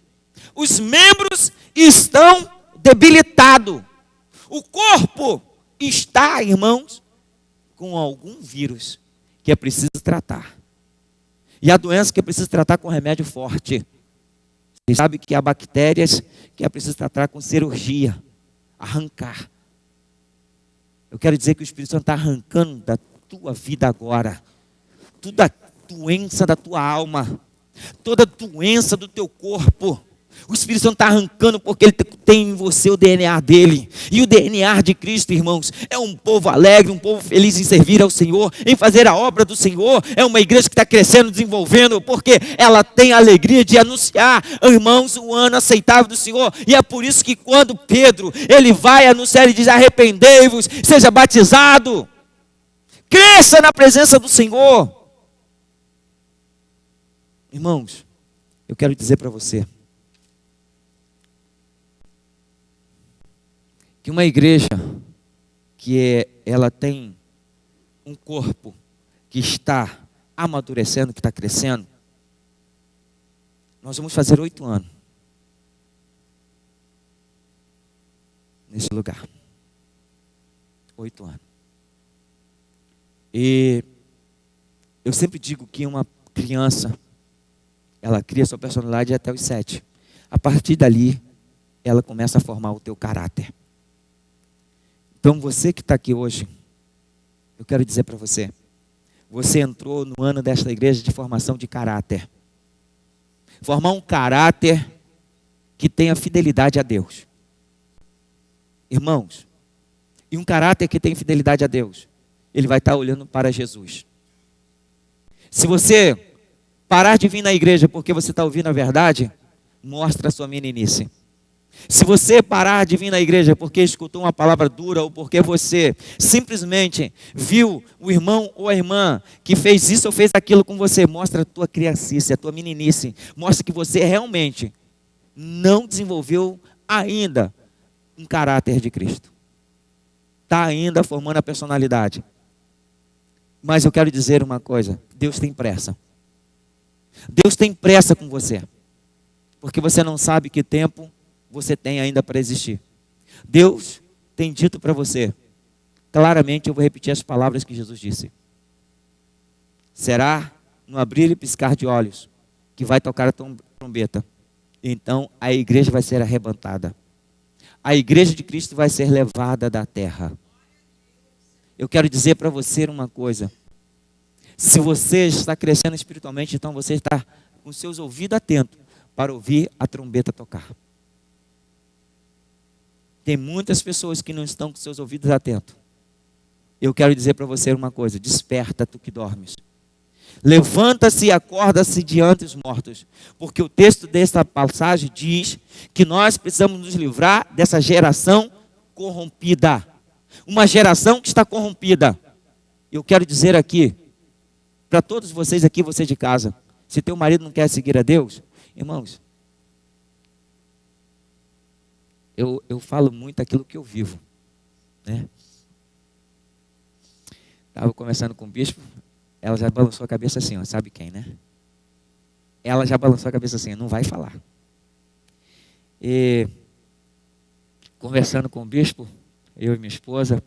Os membros estão debilitados. O corpo está, irmãos, com algum vírus que é preciso tratar. E a doença que é preciso tratar com remédio forte. Você sabe que há bactérias que é preciso tratar com cirurgia. Arrancar. Eu quero dizer que o Espírito Santo está arrancando da tua vida agora. Toda a doença da tua alma. Toda a doença do teu corpo. O Espírito Santo está arrancando porque ele tem em você o DNA dele. E o DNA de Cristo, irmãos, é um povo alegre, um povo feliz em servir ao Senhor, em fazer a obra do Senhor. É uma igreja que está crescendo, desenvolvendo, porque ela tem a alegria de anunciar, irmãos, o ano aceitável do Senhor. E é por isso que quando Pedro, ele vai anunciar e diz: arrependei-vos, seja batizado, cresça na presença do Senhor. Irmãos, eu quero dizer para você que uma igreja ela tem um corpo que está amadurecendo, que está crescendo, nós vamos fazer 8 anos nesse lugar. 8 anos. E eu sempre digo que uma criança, ela cria sua personalidade até os 7. A partir dali, ela começa a formar o teu caráter. Então você que está aqui hoje, eu quero dizer para você, você entrou no ano desta igreja de formação de caráter. Formar um caráter que tenha fidelidade a Deus. Irmãos, e um caráter que tem fidelidade a Deus, ele vai estar olhando para Jesus. Se você parar de vir na igreja porque você está ouvindo a verdade, mostra a sua meninice. Se você parar de vir na igreja porque escutou uma palavra dura ou porque você simplesmente viu o irmão ou a irmã que fez isso ou fez aquilo com você, mostra a tua criancice, a tua meninice. Mostra que você realmente não desenvolveu ainda um caráter de Cristo. Está ainda formando a personalidade. Mas eu quero dizer uma coisa, Deus tem pressa. Deus tem pressa com você. Porque você não sabe que tempo você tem ainda para existir. Deus tem dito para você, claramente eu vou repetir as palavras que Jesus disse. Será no abrir e piscar de olhos que vai tocar a trombeta. Então a igreja vai ser arrebatada. A igreja de Cristo vai ser levada da terra. Eu quero dizer para você uma coisa. Se você está crescendo espiritualmente, então você está com seus ouvidos atentos para ouvir a trombeta tocar. Tem muitas pessoas que não estão com seus ouvidos atentos. Eu quero dizer para você uma coisa. Desperta, tu que dormes. Levanta-se e acorda-se diante dos mortos. Porque o texto dessa passagem diz que nós precisamos nos livrar dessa geração corrompida. Uma geração que está corrompida. Eu quero dizer aqui, para todos vocês aqui, você de casa, se teu marido não quer seguir a Deus, irmãos, eu falo muito aquilo que eu vivo, né? Estava conversando com o bispo, ela já balançou a cabeça assim, ó, sabe quem, né? Ela já balançou a cabeça assim, não vai falar. E conversando com o bispo, eu e minha esposa,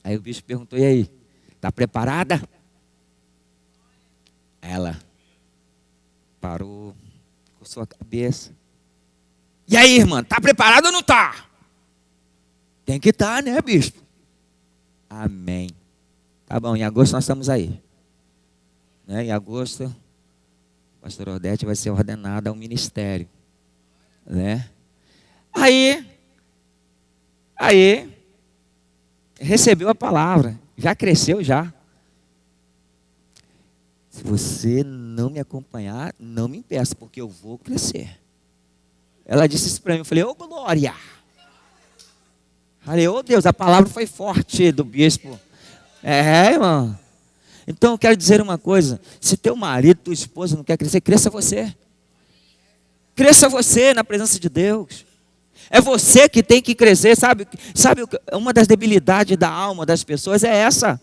aí o bispo perguntou, e aí, está preparada? Ela parou, coçou a cabeça. E aí, irmã, está preparada ou não está? Tem que estar, né, bispo? Amém. Tá bom, em agosto nós estamos aí. Né? Em agosto, o pastor Odete vai ser ordenada ao ministério. Né? Aí, recebeu a palavra, já cresceu já. Se você não me acompanhar, não me impeça, porque eu vou crescer. Ela disse isso para mim, eu falei, ô glória. Falei, ô Deus, a palavra foi forte do bispo. É, irmão. Então eu quero dizer uma coisa, se teu marido, tua esposa não quer crescer, cresça você. Cresça você na presença de Deus. É você que tem que crescer, sabe, uma das debilidades da alma das pessoas é essa.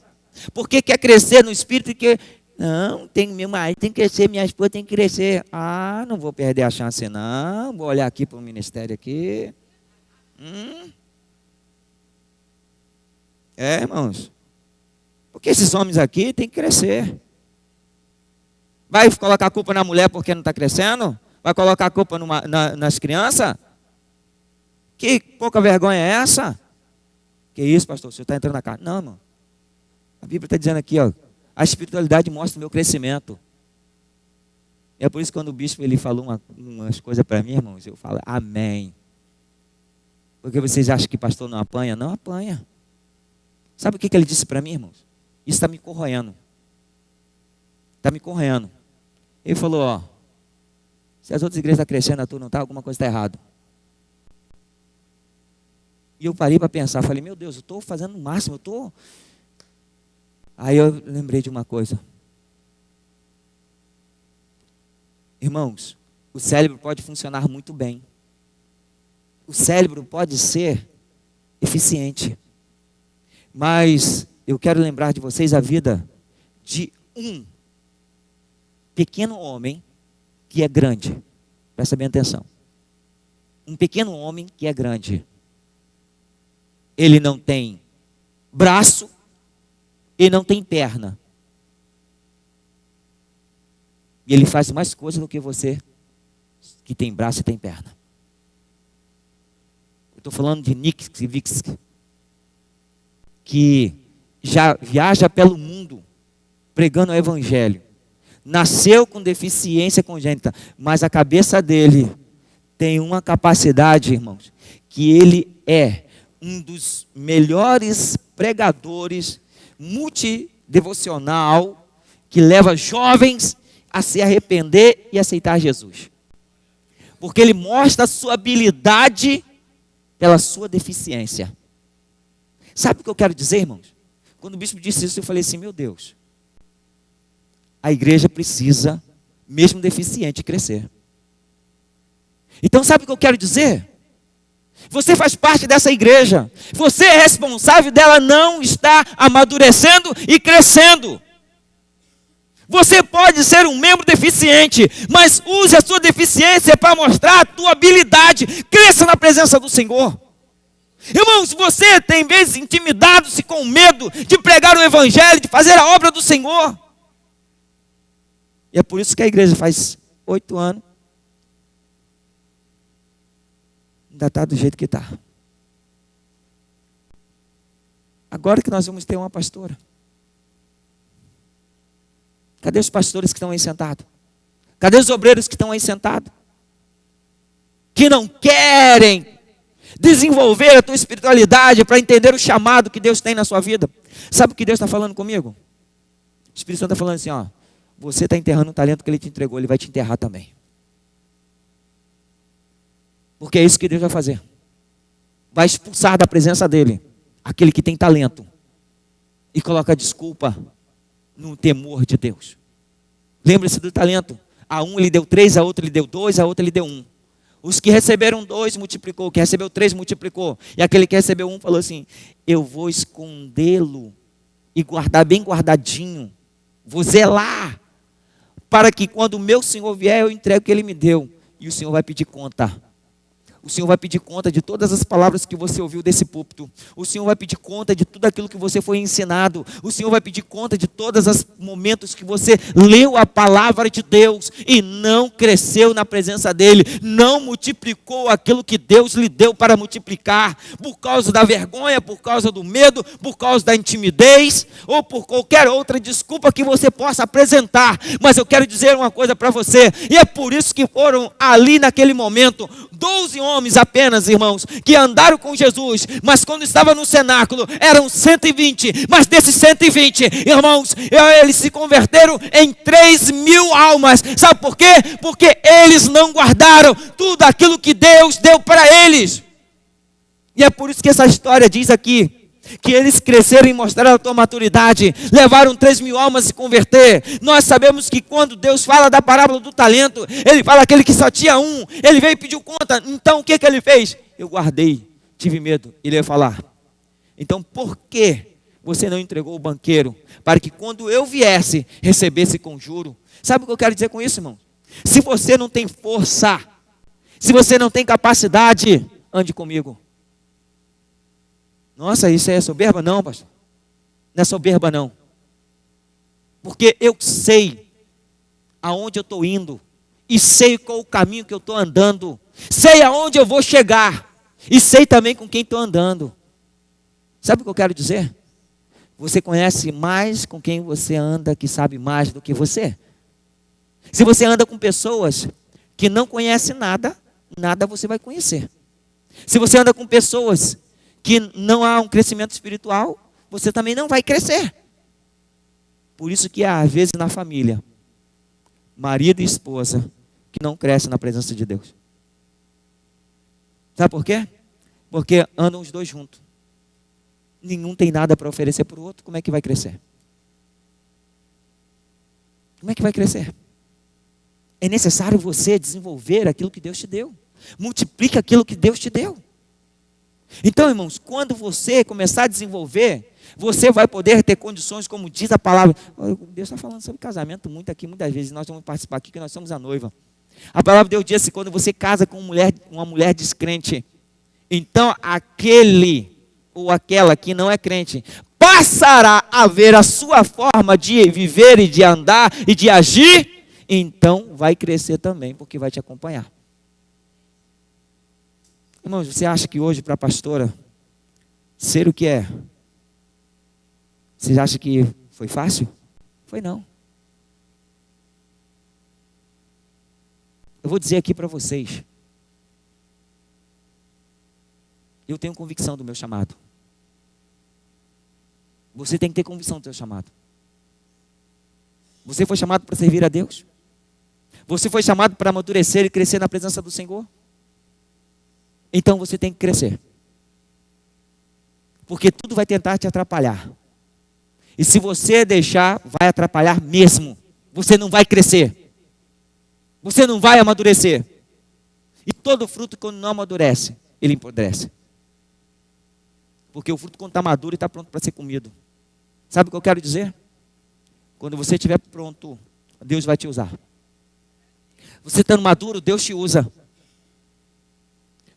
Porque quer crescer no espírito e que não, meu marido tem que crescer, minha esposa tem que crescer. Ah, não vou perder a chance não, vou olhar aqui para o ministério aqui. É, irmãos. Porque esses homens aqui têm que crescer. Vai colocar a culpa na mulher porque não está crescendo? Vai colocar a culpa nas crianças? Que pouca vergonha é essa? Que isso, pastor? O senhor está entrando na casa. Não, irmão. A Bíblia está dizendo aqui, ó, a espiritualidade mostra o meu crescimento. É por isso que quando o bispo ele falou umas coisas para mim, irmãos, eu falo, amém. Porque vocês acham que pastor não apanha? Não apanha. Sabe o que ele disse para mim, irmãos? Isso está me corroendo. Está me corroendo. Ele falou, ó, se as outras igrejas estão crescendo, a tua não está, alguma coisa está errada. E eu parei para pensar, falei, meu Deus, eu estou fazendo o máximo, eu estou... Aí eu lembrei de uma coisa. Irmãos, o cérebro pode funcionar muito bem. O cérebro pode ser eficiente. Mas eu quero lembrar de vocês a vida de um pequeno homem que é grande. Presta bem atenção. Um pequeno homem que é grande. Ele não tem braço e não tem perna. E ele faz mais coisas do que você que tem braço e tem perna. Eu estou falando de Nick Vix, que já viaja pelo mundo pregando o evangelho. Nasceu com deficiência congênita, mas a cabeça dele tem uma capacidade, irmãos, que ele é um dos melhores pregadores multidevocional que leva jovens a se arrepender e aceitar Jesus. Porque ele mostra a sua habilidade pela sua deficiência. Sabe o que eu quero dizer, irmãos? Quando o bispo disse isso, eu falei assim, meu Deus, a igreja precisa, mesmo deficiente, crescer. Então sabe o que eu quero dizer? Você faz parte dessa igreja. Você é responsável dela não estar amadurecendo e crescendo. Você pode ser um membro deficiente, mas use a sua deficiência para mostrar a tua habilidade. Cresça na presença do Senhor. Irmãos, você tem vezes intimidado-se com medo de pregar o evangelho, de fazer a obra do Senhor. E é por isso que a igreja faz 8 anos. Ainda está do jeito que está. Agora que nós vamos ter uma pastora. Cadê os pastores que estão aí sentados? Cadê os obreiros que estão aí sentados? Que não querem desenvolver a tua espiritualidade para entender o chamado que Deus tem na sua vida. Sabe o que Deus está falando comigo? O Espírito Santo está falando assim, ó. Você está enterrando o talento que Ele te entregou, Ele vai te enterrar também. Porque é isso que Deus vai fazer. Vai expulsar da presença dEle aquele que tem talento e coloca desculpa no temor de Deus. Lembre-se do talento. A um Ele deu 3, a outro Ele deu 2, a outro Ele deu 1. Os que receberam 2 multiplicou, o que recebeu 3 multiplicou. E aquele que recebeu 1 falou assim, eu vou escondê-lo e guardar bem guardadinho. Vou zelar, para que quando o meu Senhor vier, eu entregue o que Ele me deu. E o Senhor vai pedir conta. O Senhor vai pedir conta de todas as palavras que você ouviu desse púlpito. O Senhor vai pedir conta de tudo aquilo que você foi ensinado. O Senhor vai pedir conta de todos os momentos que você leu a palavra de Deus e não cresceu na presença dEle. Não multiplicou aquilo que Deus lhe deu para multiplicar. Por causa da vergonha, por causa do medo, por causa da timidez ou por qualquer outra desculpa que você possa apresentar. Mas eu quero dizer uma coisa para você. E é por isso que foram ali naquele momento 12 homens apenas, irmãos, que andaram com Jesus, mas quando estava no cenáculo, eram 120, mas desses 120, irmãos, eles se converteram em 3.000 almas, sabe por quê? Porque eles não guardaram tudo aquilo que Deus deu para eles, e é por isso que essa história diz aqui, que eles cresceram e mostraram a tua maturidade, levaram 3.000 almas a se converter. Nós sabemos que quando Deus fala da parábola do talento, Ele fala aquele que só tinha 1, ele veio e pediu conta, então o que ele fez? Eu guardei, tive medo, ele ia falar, então por que você não entregou o banqueiro, para que quando eu viesse, recebesse com juro? Sabe o que eu quero dizer com isso, irmão? Se você não tem força, se você não tem capacidade, ande comigo. Nossa, isso é soberba? Não, pastor. Não é soberba, não. Porque eu sei aonde eu estou indo. E sei qual o caminho que eu estou andando. Sei aonde eu vou chegar. E sei também com quem estou andando. Sabe o que eu quero dizer? Você conhece mais com quem você anda, que sabe mais do que você. Se você anda com pessoas que não conhecem nada, nada você vai conhecer. Se você anda com pessoas que não há um crescimento espiritual, você também não vai crescer. Por isso que há, às vezes, na família, marido e esposa, que não crescem na presença de Deus. Sabe por quê? Porque andam os dois juntos. Nenhum tem nada para oferecer para o outro, como é que vai crescer? Como é que vai crescer? é necessário você desenvolver aquilo que Deus te deu. Multiplique aquilo que Deus te deu. Então, irmãos, quando você começar a desenvolver, você vai poder ter condições, como diz a palavra. Deus está falando sobre casamento muito aqui, muitas vezes. Nós vamos participar aqui, que nós somos a noiva. A palavra de Deus diz assim: quando você casa com uma mulher descrente, então aquele ou aquela que não é crente passará a ver a sua forma de viver e de andar e de agir, então vai crescer também, porque vai te acompanhar. Irmãos, você acha que hoje para a pastora ser o que é, você acha que foi fácil? Foi não. Eu vou dizer aqui para vocês, eu tenho convicção do meu chamado. Você tem que ter convicção do seu chamado. Você foi chamado para servir a Deus? Você foi chamado para amadurecer e crescer na presença do Senhor? Então você tem que crescer. Porque tudo vai tentar te atrapalhar. E se você deixar, vai atrapalhar mesmo. Você não vai crescer. Você não vai amadurecer. E todo fruto, quando não amadurece, ele empodrece. Porque o fruto, quando está maduro, está pronto para ser comido. Sabe o que eu quero dizer? Quando você estiver pronto, Deus vai te usar. Você estando maduro, Deus te usa.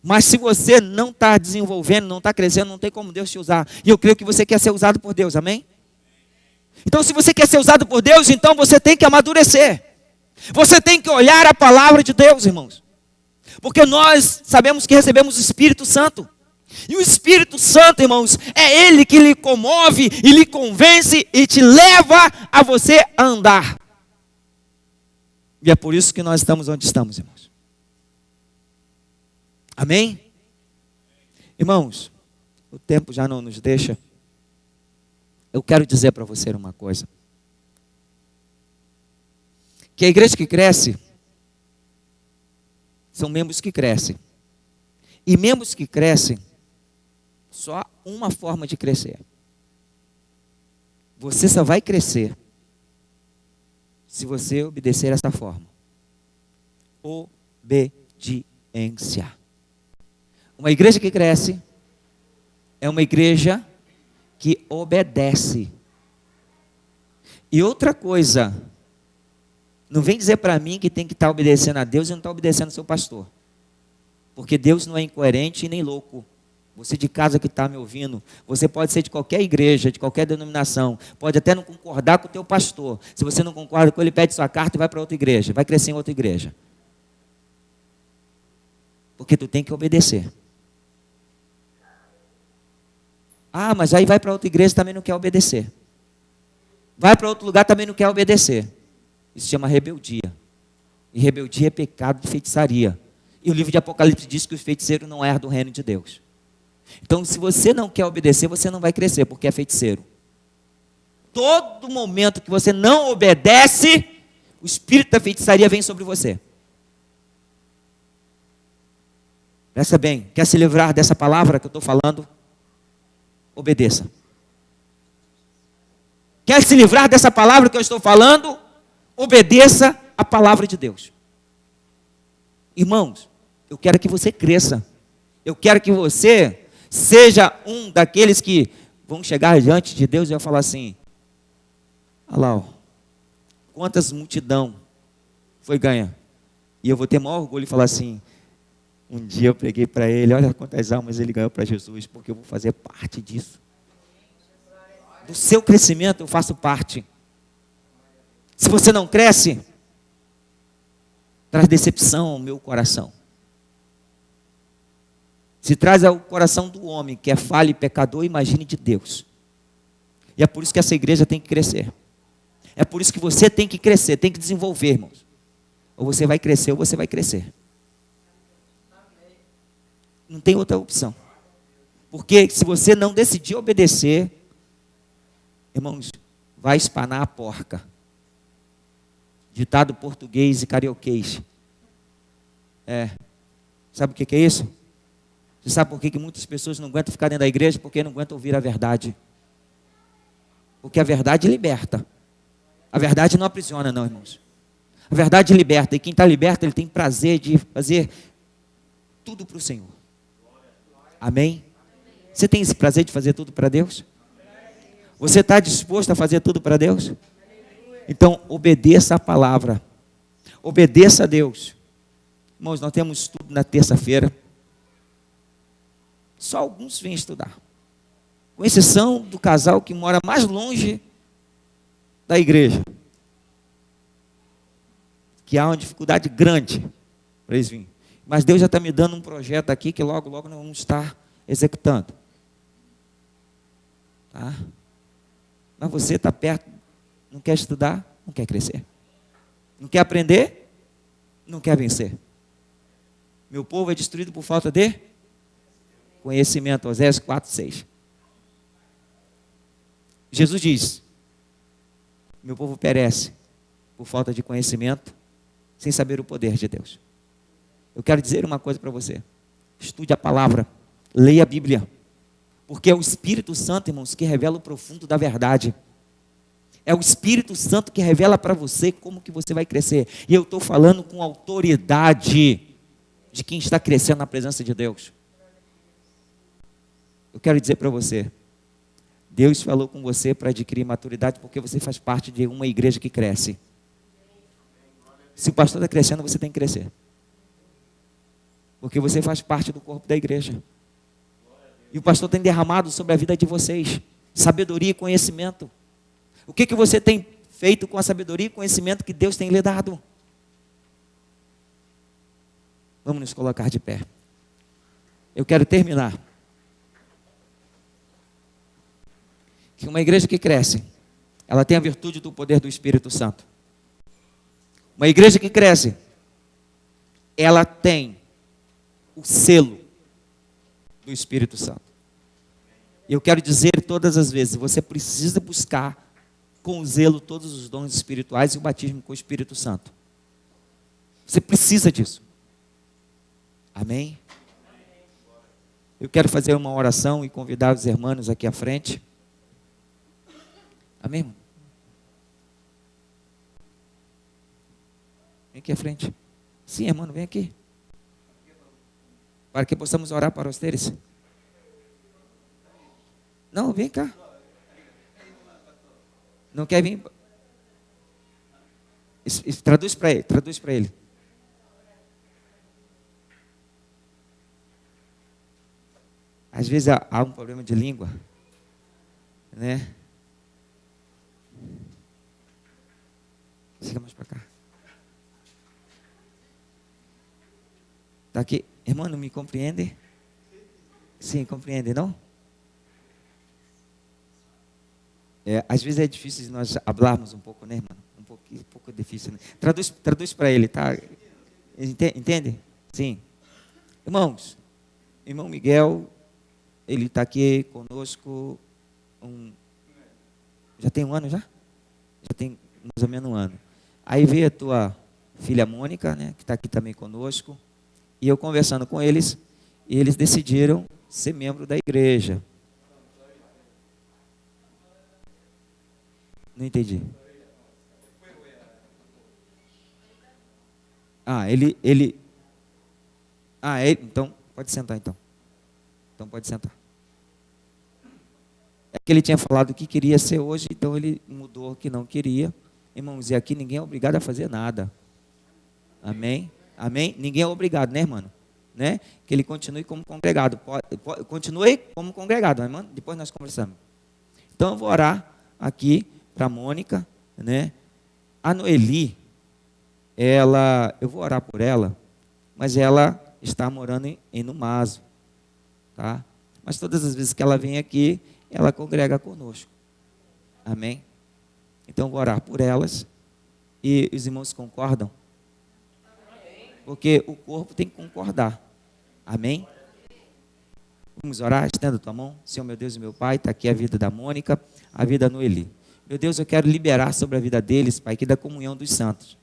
Mas se você não está desenvolvendo, não está crescendo, não tem como Deus te usar. E eu creio que você quer ser usado por Deus, amém? Então, se você quer ser usado por Deus, então você tem que amadurecer. Você tem que olhar a palavra de Deus, irmãos. Porque nós sabemos que recebemos o Espírito Santo. E o Espírito Santo, irmãos, é Ele que lhe comove e lhe convence e te leva a você a andar. E é por isso que nós estamos onde estamos, irmãos. Amém? Irmãos, o tempo já não nos deixa. Eu quero dizer para você uma coisa. Que a igreja que cresce, são membros que crescem. E membros que crescem, só uma forma de crescer. Você só vai crescer se você obedecer essa forma. Obediência. Uma igreja que cresce é uma igreja que obedece. E outra coisa, não vem dizer para mim que tem que estar obedecendo a Deus e não está obedecendo ao seu pastor. Porque Deus não é incoerente e nem louco. Você de casa que está me ouvindo, você pode ser de qualquer igreja, de qualquer denominação, pode até não concordar com o teu pastor. Se você não concorda com ele, pede sua carta e vai para outra igreja, vai crescer em outra igreja. Porque tu tem que obedecer. Ah, mas aí vai para outra igreja e também não quer obedecer. Vai para outro lugar e também não quer obedecer. Isso se chama rebeldia. E rebeldia é pecado de feitiçaria. E o livro de Apocalipse diz que o feiticeiro não herda o reino de Deus. Então, se você não quer obedecer, você não vai crescer, porque é feiticeiro. Todo momento que você não obedece, o espírito da feitiçaria vem sobre você. Presta bem, quer se livrar dessa palavra que eu estou falando? Obedeça. Quer se livrar dessa palavra que eu estou falando? Obedeça a palavra de Deus. Irmãos, eu quero que você cresça. Eu quero que você seja um daqueles que vão chegar diante de Deus e vai falar assim: olha lá, ó, quantas multidão foi ganha. E eu vou ter maior orgulho e falar assim: um dia eu preguei para ele, olha quantas almas ele ganhou para Jesus, porque eu vou fazer parte disso. Do seu crescimento eu faço parte. Se você não cresce, traz decepção ao meu coração. Se traz ao coração do homem, que é falho e pecador, imagine de Deus. E é por isso que essa igreja tem que crescer. É por isso que você tem que crescer, tem que desenvolver, irmãos. Ou você vai crescer, ou você vai crescer. Não tem outra opção. Porque se você não decidir obedecer, irmãos, vai espanar a porca. Ditado português e carioquês. Sabe o que é isso? Você sabe por que muitas pessoas não aguentam ficar dentro da igreja? Porque não aguentam ouvir a verdade. Porque a verdade liberta. A verdade não aprisiona, não, irmãos. A verdade liberta. E quem está liberto, ele tem prazer de fazer tudo para o Senhor. Amém? Você tem esse prazer de fazer tudo para Deus? Você está disposto a fazer tudo para Deus? Então, obedeça a palavra. Obedeça a Deus. Irmãos, nós temos estudo na terça-feira. Só alguns vêm estudar. Com exceção do casal que mora mais longe da igreja. Que há uma dificuldade grande para eles virem. Mas Deus já está me dando um projeto aqui que logo, logo nós vamos estar executando. Tá? Mas você está perto, não quer estudar, não quer crescer. Não quer aprender, não quer vencer. Meu povo é destruído por falta de conhecimento. Oséias 4:6. Jesus diz: meu povo perece por falta de conhecimento, sem saber o poder de Deus. Eu quero dizer uma coisa para você. Estude a palavra, leia a Bíblia. Porque é o Espírito Santo, irmãos, que revela o profundo da verdade. É o Espírito Santo que revela para você como que você vai crescer. E eu estou falando com autoridade de quem está crescendo na presença de Deus. Eu quero dizer para você, Deus falou com você para adquirir maturidade porque você faz parte de uma igreja que cresce. Se o pastor está crescendo, você tem que crescer. Porque você faz parte do corpo da igreja. E o pastor tem derramado sobre a vida de vocês sabedoria e conhecimento. O que você tem feito com a sabedoria e conhecimento que Deus tem lhe dado? Vamos nos colocar de pé. Eu quero terminar. Que uma igreja que cresce, ela tem a virtude do poder do Espírito Santo. Uma igreja que cresce, ela tem o selo do Espírito Santo. E eu quero dizer todas as vezes, você precisa buscar com zelo todos os dons espirituais e o batismo com o Espírito Santo. Você precisa disso. Amém? Eu quero fazer uma oração e convidar os irmãos aqui à frente. Amém, irmão? Vem aqui à frente. Sim, irmão, vem aqui. Para que possamos orar para os teres. Não, vem cá. Não quer vir? Traduz para ele, traduz para ele. Às vezes há um problema de língua, né? Chega mais para cá. Tá aqui. Irmão, não me compreende? Sim, compreende, não? Às vezes é difícil nós falarmos um pouco, né, irmão? Um pouco difícil, né? Traduz para ele, tá? Entende? Sim. Irmãos, irmão Miguel, ele está aqui conosco já tem um ano já? Já tem mais ou menos um ano. Aí veio a tua filha Mônica, né, que está aqui também conosco, e eu conversando com eles, e eles decidiram ser membro da igreja. Não entendi. Então, pode sentar então. Então pode sentar. É que ele tinha falado que queria ser hoje, então ele mudou que não queria. Irmãos, e aqui ninguém é obrigado a fazer nada. Amém? Amém? Ninguém é obrigado, né, irmão? Né? Que ele continue como congregado. Continue como congregado, irmão. Depois nós conversamos. Então eu vou orar aqui para a Mônica, né? A Noeli, eu vou orar por ela, mas ela está morando em Numaso, tá? Mas todas as vezes que ela vem aqui, ela congrega conosco. Amém? Então eu vou orar por elas e os irmãos concordam? Porque o corpo tem que concordar. Amém? Vamos orar? Estenda a tua mão. Senhor, meu Deus e meu Pai, está aqui a vida da Mônica, a vida da Noeli. Meu Deus, eu quero liberar sobre a vida deles, Pai, aqui da comunhão dos santos.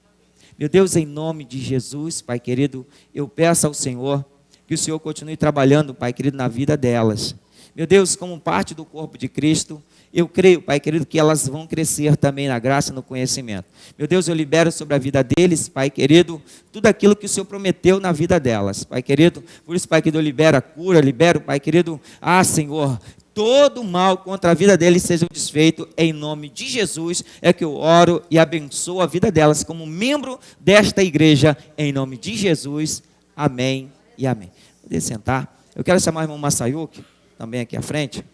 Meu Deus, em nome de Jesus, Pai querido, eu peço ao Senhor que o Senhor continue trabalhando, Pai querido, na vida delas. Meu Deus, como parte do corpo de Cristo, eu creio, Pai querido, que elas vão crescer também na graça e no conhecimento. Meu Deus, eu libero sobre a vida deles, Pai querido, tudo aquilo que o Senhor prometeu na vida delas, Pai querido. Por isso, Pai querido, eu libero a cura, libero, Pai querido, Senhor, todo mal contra a vida deles seja desfeito, em nome de Jesus, é que eu oro e abençoo a vida delas como membro desta igreja, em nome de Jesus, amém e amém. Pode sentar. Eu quero chamar o irmão Masayuki, também aqui à frente.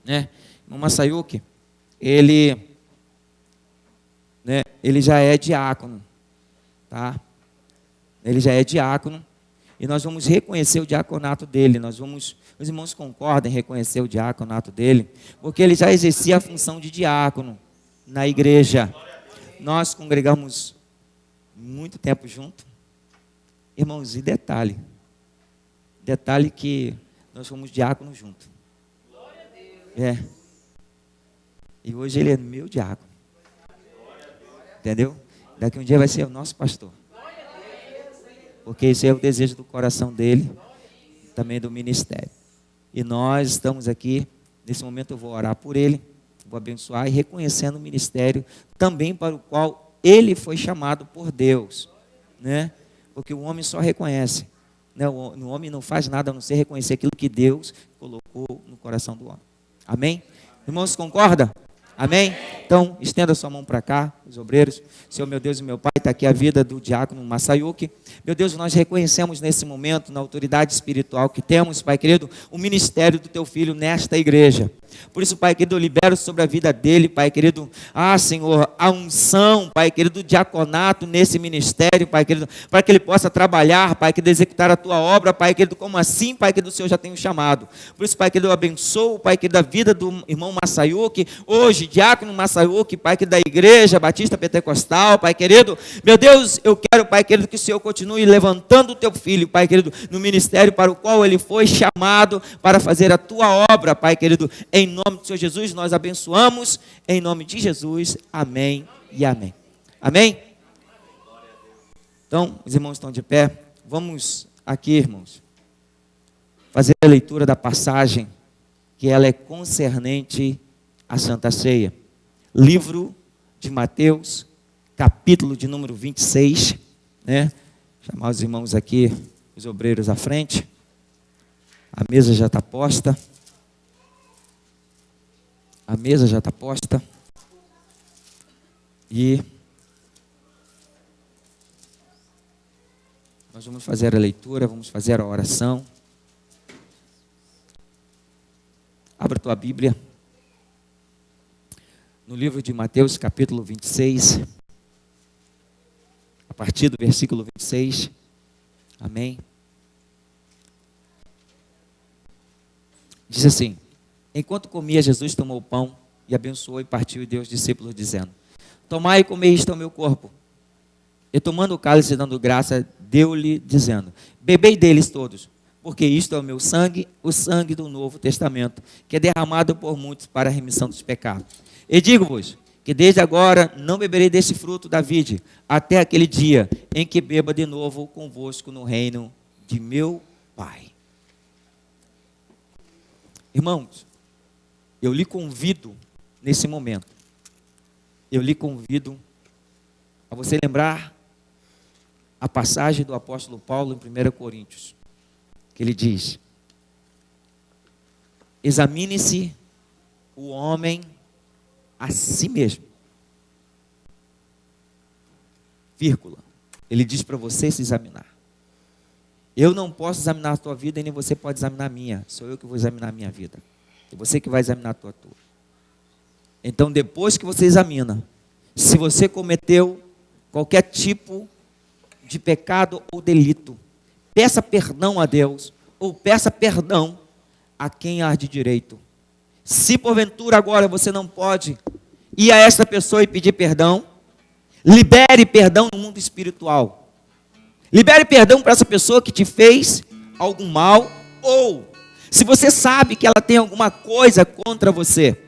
Irmão Masayuki, ele já é diácono, tá? Ele já é diácono, e nós vamos reconhecer o diaconato dele, os irmãos concordam em reconhecer o diaconato dele, porque ele já exercia a função de diácono na igreja. Nós congregamos muito tempo junto, irmãos, e detalhe que nós fomos diáconos juntos. E hoje ele é meu diácono. Entendeu? Daqui um dia vai ser o nosso pastor. Porque esse é o desejo do coração dele, também do ministério. E nós estamos aqui, nesse momento eu vou orar por ele, vou abençoar e reconhecendo o ministério também para o qual ele foi chamado por Deus. Porque o homem só reconhece. O homem não faz nada a não ser reconhecer aquilo que Deus colocou no coração do homem. Amém? Irmãos, concorda? Amém? Então, estenda sua mão para cá, os obreiros. Senhor, meu Deus e meu Pai, está aqui a vida do diácono Masayuki. Meu Deus, nós reconhecemos nesse momento, na autoridade espiritual que temos, Pai querido, o ministério do Teu Filho nesta igreja. Por isso, Pai querido, eu libero sobre a vida dele, Pai querido, Senhor, a unção, Pai querido, do diaconato nesse ministério, Pai querido, para que ele possa trabalhar, Pai querido, executar a Tua obra, Pai querido, como assim, Pai querido, o Senhor já tem o chamado. Por isso, Pai querido, eu abençoo, Pai querido, a vida do irmão Masayuki, hoje, diácono Masayuki, Pai querido, da igreja Batista Pentecostal, Pai querido, meu Deus, eu quero, Pai querido, que o Senhor continue levantando o Teu Filho, Pai querido, no ministério para o qual ele foi chamado para fazer a Tua obra, Pai querido, em nome do Senhor Jesus, nós abençoamos, em nome de Jesus, amém e amém. Amém? Então, os irmãos estão de pé, vamos aqui, irmãos, fazer a leitura da passagem, que ela é concernente à Santa Ceia. Livro de Mateus, capítulo de número 26, chamar os irmãos aqui, os obreiros à frente, a mesa já está posta. A mesa já está posta. E nós vamos fazer a leitura, vamos fazer a oração. Abra a tua Bíblia. No livro de Mateus, capítulo 26. A partir do versículo 26. Amém. Diz assim: enquanto comia, Jesus tomou o pão e abençoou e partiu e deu aos discípulos, dizendo: tomai e comei, isto é o meu corpo. E tomando o cálice e dando graça, deu-lhe, dizendo: bebei deles todos, porque isto é o meu sangue, o sangue do Novo Testamento, que é derramado por muitos para a remissão dos pecados. E digo-vos que desde agora não beberei deste fruto da vide, até aquele dia em que beba de novo convosco no reino de meu Pai. Irmãos, eu lhe convido nesse momento, eu lhe convido a você lembrar a passagem do apóstolo Paulo em 1 Coríntios, que ele diz: examine-se o homem a si mesmo, vírgula, ele diz para você se examinar. Eu não posso examinar a tua vida e nem você pode examinar a minha. Sou eu que vou examinar a minha vida. É você que vai examinar a tua. Então, depois que você examina, se você cometeu qualquer tipo de pecado ou delito, peça perdão a Deus, ou peça perdão a quem há de direito. Se porventura agora você não pode ir a essa pessoa e pedir perdão, libere perdão no mundo espiritual. Libere perdão para essa pessoa que te fez algum mal, ou se você sabe que ela tem alguma coisa contra você,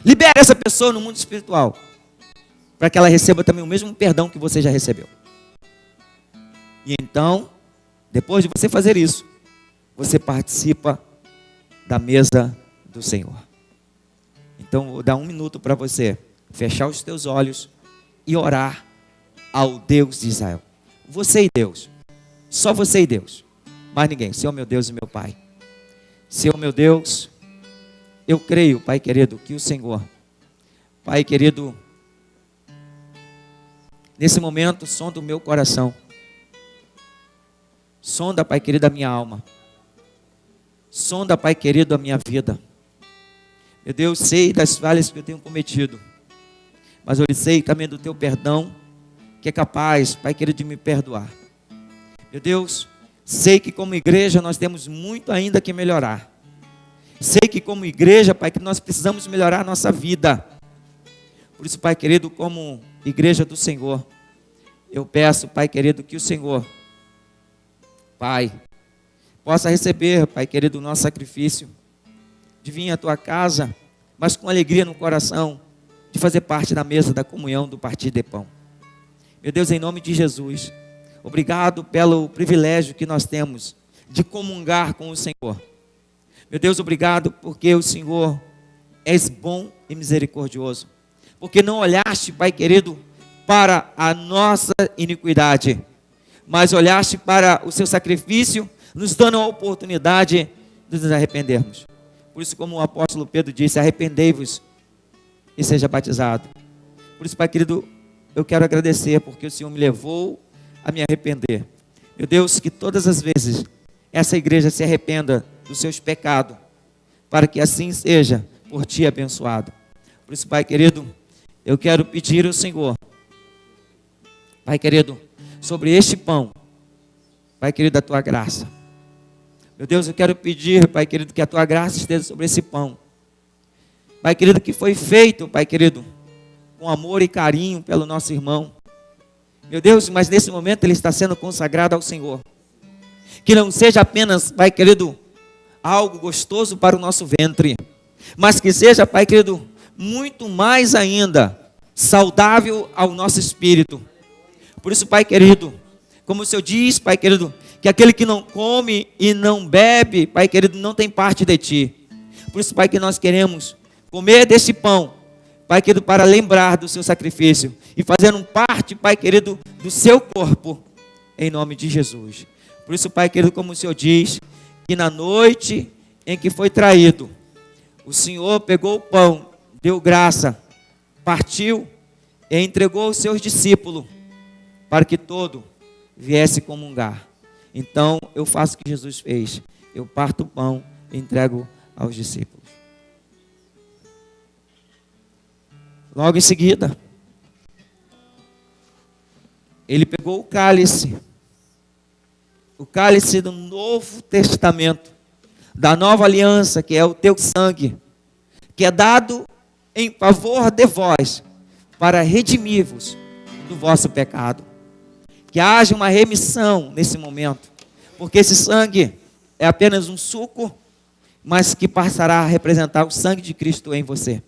libere essa pessoa no mundo espiritual, para que ela receba também o mesmo perdão que você já recebeu. E então, depois de você fazer isso, você participa da mesa do Senhor. Então, vou dar um minuto para você fechar os teus olhos e orar ao Deus de Israel. Você e Deus. Só você e Deus. Mais ninguém. Senhor meu Deus e meu Pai. Senhor meu Deus, eu creio, Pai querido, que o Senhor, Pai querido, nesse momento, sonda o meu coração. Sonda, Pai querido, a minha alma. Sonda, Pai querido, a minha vida. Meu Deus, sei das falhas que eu tenho cometido, mas eu sei também do teu perdão, que é capaz, Pai querido, de me perdoar. Meu Deus, sei que como igreja nós temos muito ainda que melhorar. Sei que como igreja, Pai, que nós precisamos melhorar a nossa vida. Por isso, Pai querido, como igreja do Senhor, eu peço, Pai querido, que o Senhor, Pai, possa receber, Pai querido, o nosso sacrifício, de vir à tua casa, mas com alegria no coração, de fazer parte da mesa da comunhão do partir de pão. Meu Deus, em nome de Jesus, obrigado pelo privilégio que nós temos de comungar com o Senhor. Meu Deus, obrigado porque o Senhor és bom e misericordioso, porque não olhaste, Pai querido, para a nossa iniquidade, mas olhaste para o seu sacrifício, nos dando a oportunidade de nos arrependermos. Por isso, como o apóstolo Pedro disse, arrependei-vos e seja batizado. Por isso, Pai querido, eu quero agradecer porque o Senhor me levou a me arrepender. Meu Deus, que todas as vezes essa igreja se arrependa dos seus pecados, para que assim seja por ti abençoado. Por isso, Pai querido, eu quero pedir ao Senhor, Pai querido, sobre este pão, Pai querido, a tua graça. Meu Deus, eu quero pedir, Pai querido, que a tua graça esteja sobre esse pão. Pai querido, que foi feito, Pai querido, com amor e carinho pelo nosso irmão. Meu Deus, mas nesse momento ele está sendo consagrado ao Senhor. Que não seja apenas, Pai querido, algo gostoso para o nosso ventre, mas que seja, Pai querido, muito mais ainda, saudável ao nosso espírito. Por isso, Pai querido, como o Senhor diz, Pai querido, que aquele que não come e não bebe, Pai querido, não tem parte de ti. Por isso, Pai, que nós queremos comer desse pão, Pai querido, para lembrar do seu sacrifício e fazer parte, Pai querido, do seu corpo, em nome de Jesus. Por isso, Pai querido, como o Senhor diz, que na noite em que foi traído, o Senhor pegou o pão, deu graça, partiu e entregou aos seus discípulos, para que todo viesse comungar. Então, eu faço o que Jesus fez. Eu parto o pão e entrego aos discípulos. Logo em seguida, ele pegou o cálice do Novo Testamento, da nova aliança, que é o teu sangue, que é dado em favor de vós, para redimir-vos do vosso pecado. Que haja uma remissão nesse momento, porque esse sangue é apenas um suco, mas que passará a representar o sangue de Cristo em você.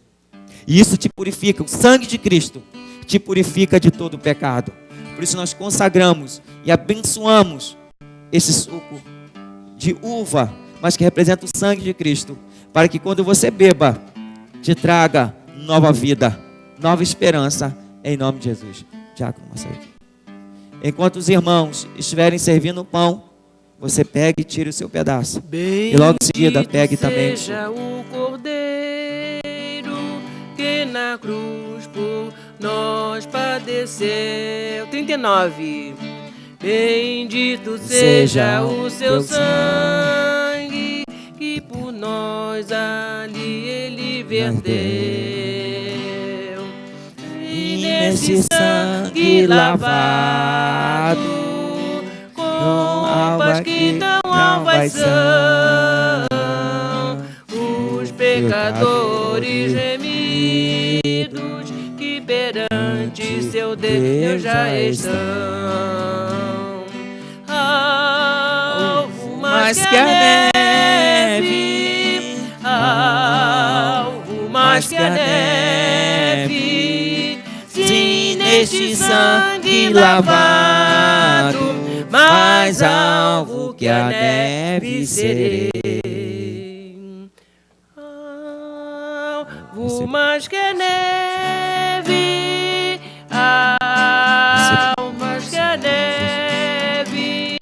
E isso te purifica, o sangue de Cristo te purifica de todo o pecado. Por isso nós consagramos e abençoamos esse suco de uva, mas que representa o sangue de Cristo, para que quando você beba, te traga nova vida, nova esperança, em nome de Jesus. Diácono Marcelo. Enquanto os irmãos estiverem servindo o pão, você pega e tira o seu pedaço. E logo em seguida, pegue também o suco. Seja o Cordeiro que na cruz por nós padeceu. 39. Bendito seja o seu sangue, que por nós ali ele verteu. E nesse sangue lavado, com almas que dão salvação, os pecadores remidos, que perante seu Deus já estão. Alvo mais que a neve, alvo mais que a neve, sim, neste sangue lavado, mais alvo que a neve serei. alvo mais que a neve, alvo mais que a neve.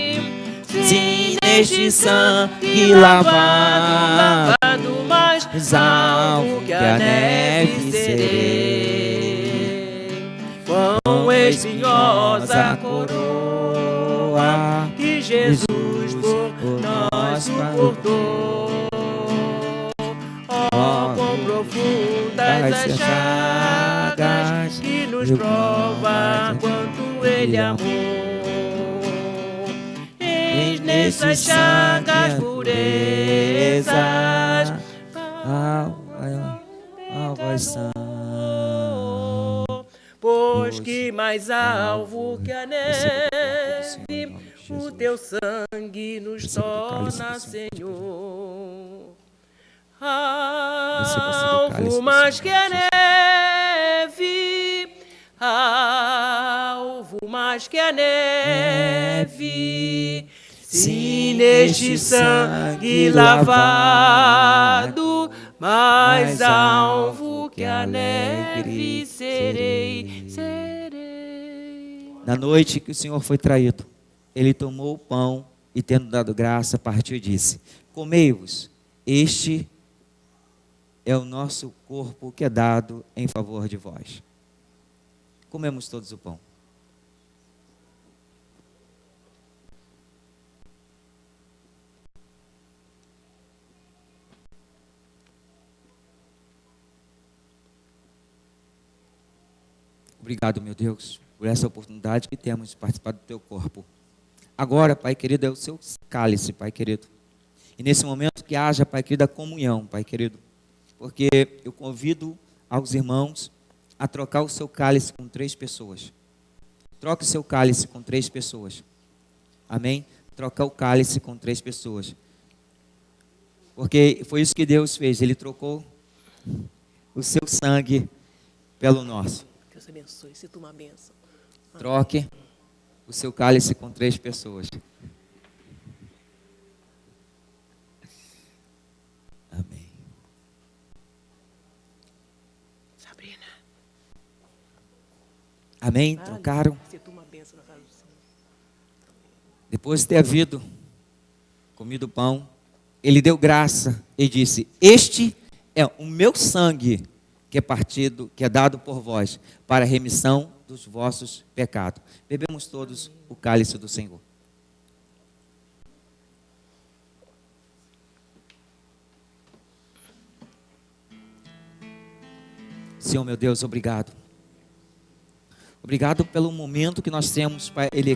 Sim, neste sangue lavado, mais alvo que a neve serei. Quão espinhosa a coroa que Jesus por nós suportou. Oh, quão profundas as chagas que nos prova quanto Ele amou. Eis nessas chagas purezas, alvos são. Pois que mais alvo que a neve, o teu sangue nos torna, Senhor. Alvo mais que a neve, alvo mais que a neve. Se neste sangue lavado, mais alvo que a neve serei. Na noite que o Senhor foi traído, Ele tomou o pão e, tendo dado graça, partiu e disse: comei-vos, este é o nosso corpo que é dado em favor de vós. Comemos todos o pão. Obrigado, meu Deus, por essa oportunidade que temos de participar do teu corpo. Agora, Pai querido, é o seu cálice, Pai querido. E nesse momento que haja, Pai querido, a comunhão, Pai querido. Porque eu convido aos irmãos a trocar o seu cálice com 3 pessoas. Troque o seu cálice com 3 pessoas. Amém? Trocar o cálice com 3 pessoas. Porque foi isso que Deus fez. Ele trocou o seu sangue pelo nosso. Deus abençoe, sinta uma bênção. Troque o seu cálice com 3 pessoas. Amém. Sabrina. Amém? Trocaram? Sinta uma bênção na casa do Senhor. Depois de ter havido comido o pão, Ele deu graça e disse: este é o meu sangue que é partido, que é dado por vós, para a remissão dos vossos pecados. Bebemos todos o cálice do Senhor. Senhor, meu Deus, obrigado. Obrigado pelo momento que nós temos, Pai. De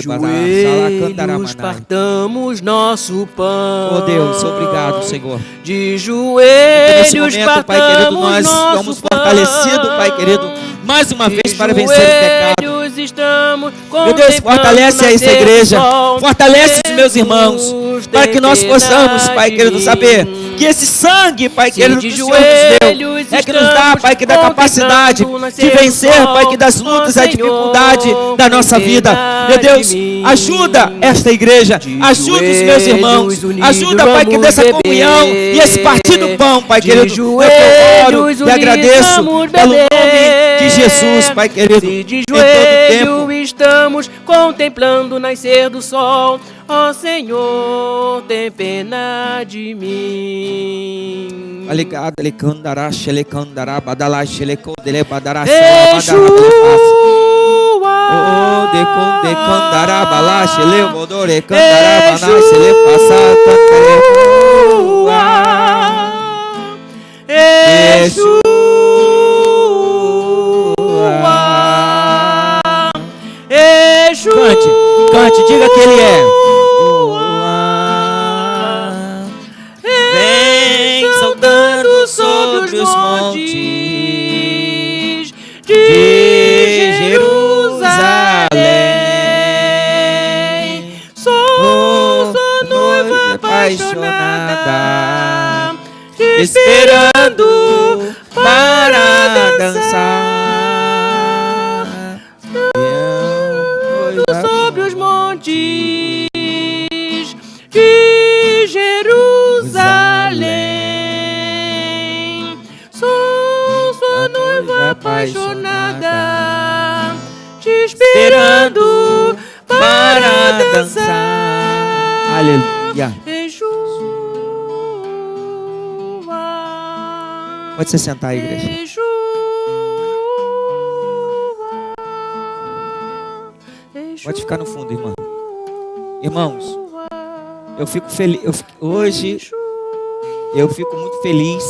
joelhos partamos nosso pão. Oh Deus, obrigado, Senhor. De joelhos nesse momento, Pai querido, nós somos fortalecidos, Pai querido, mais uma vez para vencer o pecado. Meu Deus, fortalece essa igreja, fortalece os meus irmãos, para que nós possamos, Pai querido, saber que esse sangue, Pai querido, que o Senhor nos deu, é que nos dá, Pai, que dá capacidade de vencer, Pai, que das lutas, a dificuldade da nossa vida. Meu Deus, ajuda esta igreja, ajuda os meus irmãos, ajuda, Pai, que dessa comunhão e esse partir do pão, Pai querido, eu oro e agradeço pelo nome de Jesus, Pai querido, de em todo joelho tempo. estamos contemplando o nascer do sol. Ó Senhor, tem pena de mim. Alegado, alecandará, xelecandará, badalá, xelecodele, badará, Yeshua. oh, decandará, balá, xelebodore, candará, baná, xelefaça, cantaré. Yeshua. Cante, cante, diga que Ele é. Vem saltando sobre os montes de Jerusalém. Sou sua noiva apaixonada, esperando para dançar. Sobre os montes de Jerusalém. apaixonada, te esperando para dançar. Aleluia. Em chuva. Pode se sentar aí, igreja. Em chuva. Pode ficar no fundo, irmão. Irmãos, eu fico feliz. Hoje eu fico muito feliz,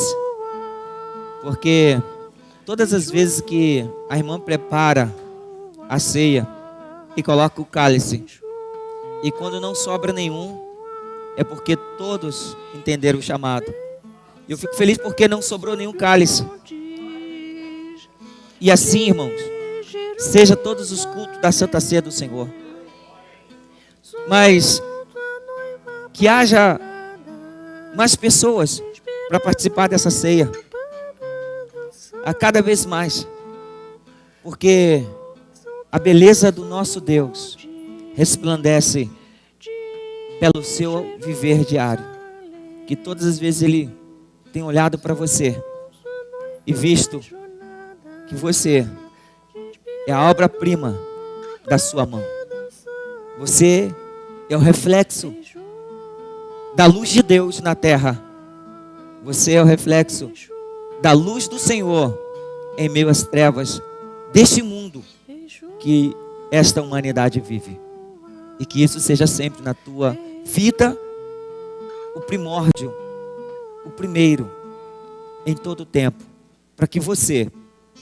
porque todas as vezes que a irmã prepara a ceia e coloca o cálice, e quando não sobra nenhum, é porque todos entenderam o chamado. Eu fico feliz porque não sobrou nenhum cálice. E assim, irmãos, seja todos os cultos da Santa Ceia do Senhor. Mas que haja mais pessoas para participar dessa ceia. A cada vez mais. Porque a beleza do nosso Deus resplandece pelo seu viver diário. Que todas as vezes Ele tem olhado para você e visto que você é a obra-prima da sua mão. Você é o reflexo da luz de Deus na terra. Você é o reflexo da luz do Senhor em meio às trevas deste mundo que esta humanidade vive. E que isso seja sempre na tua vida o primórdio, o primeiro em todo o tempo, para que você,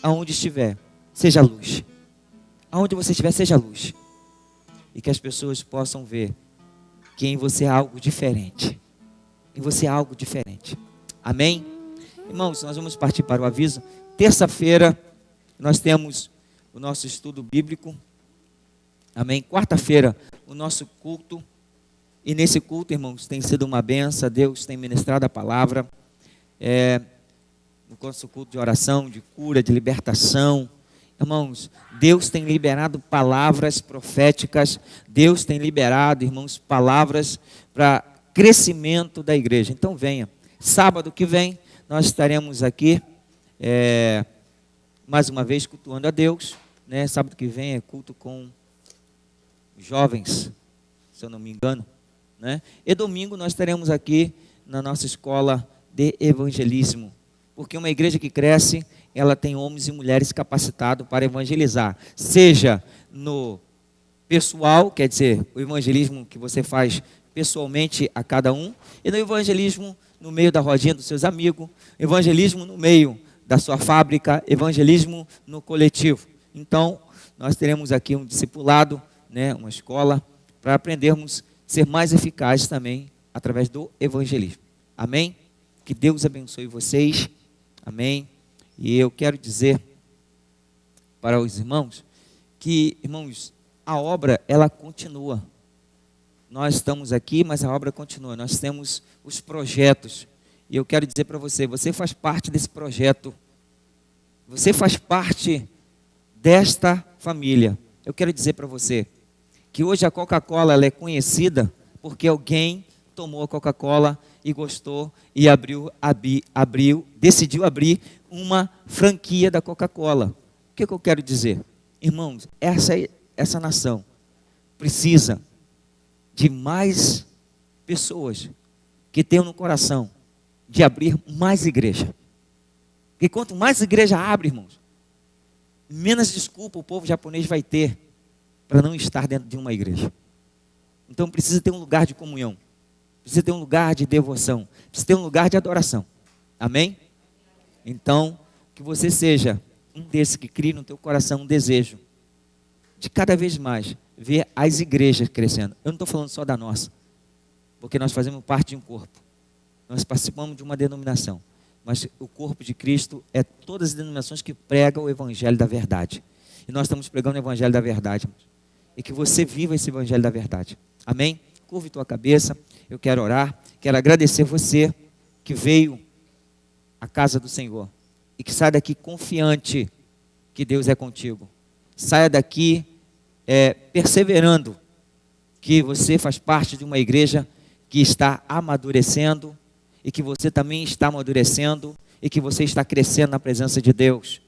aonde estiver, seja luz. Aonde você estiver, seja luz. E que as pessoas possam ver que em você há algo diferente. Em você há algo diferente. Amém? Irmãos, nós vamos partir para o aviso. Terça-feira nós temos o nosso estudo bíblico. Amém? Quarta-feira o nosso culto. E nesse culto, irmãos, tem sido uma benção. Deus tem ministrado a palavra. No nosso culto de oração, de cura, de libertação. Irmãos, Deus tem liberado palavras proféticas. Deus tem liberado, irmãos, palavras para crescimento da igreja. Então venha. Sábado que vem nós estaremos aqui mais uma vez cultuando a Deus, né? Sábado que vem é culto com jovens, se eu não me engano, né? E domingo nós estaremos aqui na nossa escola de evangelismo, porque uma igreja que cresce, ela tem homens e mulheres capacitados para evangelizar, seja no pessoal, quer dizer, o evangelismo que você faz pessoalmente a cada um, e no evangelismo no meio da rodinha dos seus amigos, evangelismo no meio da sua fábrica, evangelismo no coletivo. Então, nós teremos aqui um discipulado, né, uma escola, para aprendermos a ser mais eficazes também através do evangelismo. Amém? Que Deus abençoe vocês. Amém? E eu quero dizer para os irmãos que, irmãos, a obra, ela continua. Nós estamos aqui, mas a obra continua. Nós temos os projetos. E eu quero dizer para você, você faz parte desse projeto. Você faz parte desta família. Eu quero dizer para você que hoje a Coca-Cola ela é conhecida porque alguém tomou a Coca-Cola e gostou e decidiu abrir uma franquia da Coca-Cola. O que eu quero dizer? Irmãos, essa nação precisa de mais pessoas que tenham no coração de abrir mais igreja. Porque quanto mais igreja abre, irmãos, menos desculpa o povo japonês vai ter para não estar dentro de uma igreja. Então precisa ter um lugar de comunhão, precisa ter um lugar de devoção, precisa ter um lugar de adoração. Amém? Então, que você seja um desses que cria no teu coração um desejo de cada vez mais ver as igrejas crescendo. Eu não estou falando só da nossa, porque nós fazemos parte de um corpo. Nós participamos de uma denominação, mas o corpo de Cristo é todas as denominações que pregam o evangelho da verdade. E nós estamos pregando o evangelho da verdade. E que você viva esse evangelho da verdade. Amém? Curve tua cabeça. Eu quero orar. Quero agradecer você que veio à casa do Senhor. E que saia daqui confiante que Deus é contigo. Saia daqui perseverando que você faz parte de uma igreja que está amadurecendo. E que você também está amadurecendo. E que você está crescendo na presença de Deus.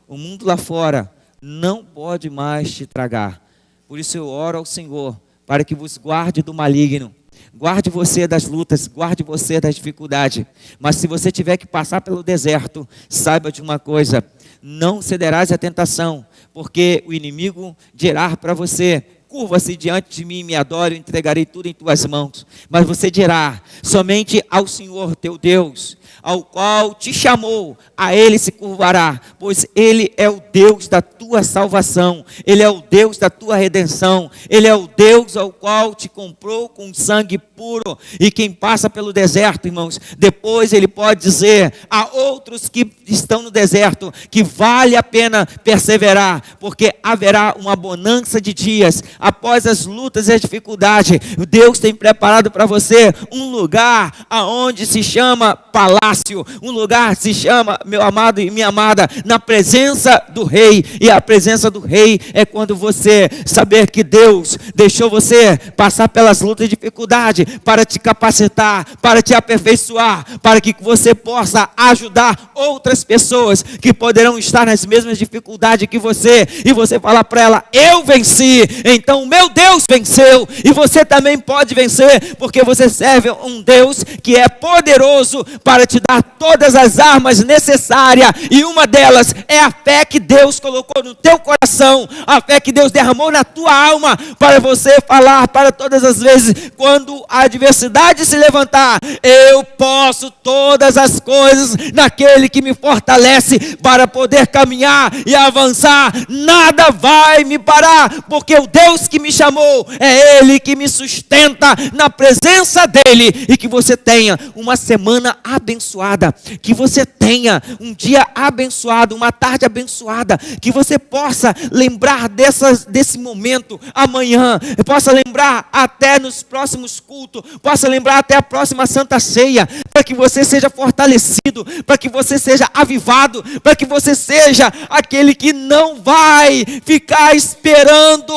O mundo lá fora não pode mais te tragar. Por isso eu oro ao Senhor para que vos guarde do maligno. Guarde você das lutas, guarde você das dificuldades. Mas se você tiver que passar pelo deserto, saiba de uma coisa: não cederás à tentação, porque o inimigo dirá para você: curva-se diante de mim, me adore, eu entregarei tudo em tuas mãos. Mas você dirá: somente ao Senhor teu Deus, ao qual te chamou, a Ele se curvará, pois Ele é o Deus da tua salvação, Ele é o Deus da tua redenção, Ele é o Deus ao qual te comprou com sangue puro. E quem passa pelo deserto, irmãos, depois ele pode dizer a outros que estão no deserto que vale a pena perseverar, porque haverá uma bonança de dias após as lutas e as dificuldades. Deus tem preparado para você um lugar aonde se chama palácio, um lugar que se chama, meu amado e minha amada, na presença do rei. E a presença do rei é quando você saber que Deus deixou você passar pelas lutas e dificuldades para te capacitar, para te aperfeiçoar, para que você possa ajudar outras pessoas que poderão estar nas mesmas dificuldades que você, e você falar para ela: eu venci, então o meu Deus venceu, e você também pode vencer, porque você serve um Deus que é poderoso para te dar todas as armas necessárias, e uma delas é a fé que Deus colocou no teu coração, a fé que Deus derramou na tua alma, para você falar para todas as vezes, quando a adversidade se levantar: eu posso todas as coisas naquele que me fortalece, para poder caminhar e avançar. Nada vai me parar, porque o Deus que me chamou é Ele que me sustenta na presença dEle. E que você tenha uma semana abençoada, que você tenha um dia abençoado, uma tarde abençoada, que você possa lembrar desse momento amanhã, possa lembrar até nos próximos cultos, possa lembrar até a próxima Santa Ceia, para que você seja fortalecido, para que você seja avivado, para que você seja aquele que não vai ficar esperando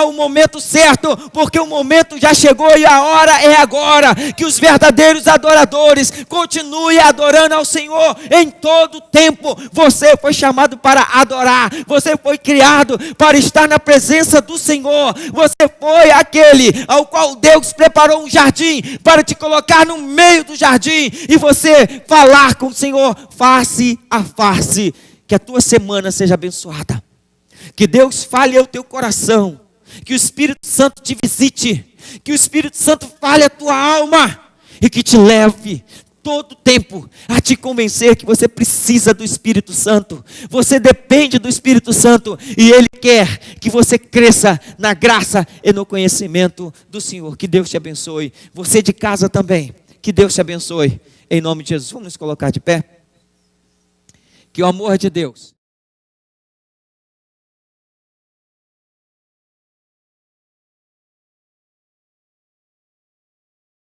o momento certo, porque o momento já chegou e a hora é agora. Que os verdadeiros adoradores continuem adorando ao Senhor em todo o tempo. Você foi chamado para adorar, você foi criado para estar na presença do Senhor, você foi aquele ao qual Deus preparou um jardim para te colocar no meio do jardim e você falar com o Senhor face a face. Que a tua semana seja abençoada, que Deus fale ao teu coração, que o Espírito Santo te visite, que o Espírito Santo fale a tua alma e que te leve todo o tempo a te convencer que você precisa do Espírito Santo, você depende do Espírito Santo, e Ele quer que você cresça na graça e no conhecimento do Senhor. Que Deus te abençoe, você de casa também, que Deus te abençoe, em nome de Jesus. Vamos nos colocar de pé. Que o amor de Deus,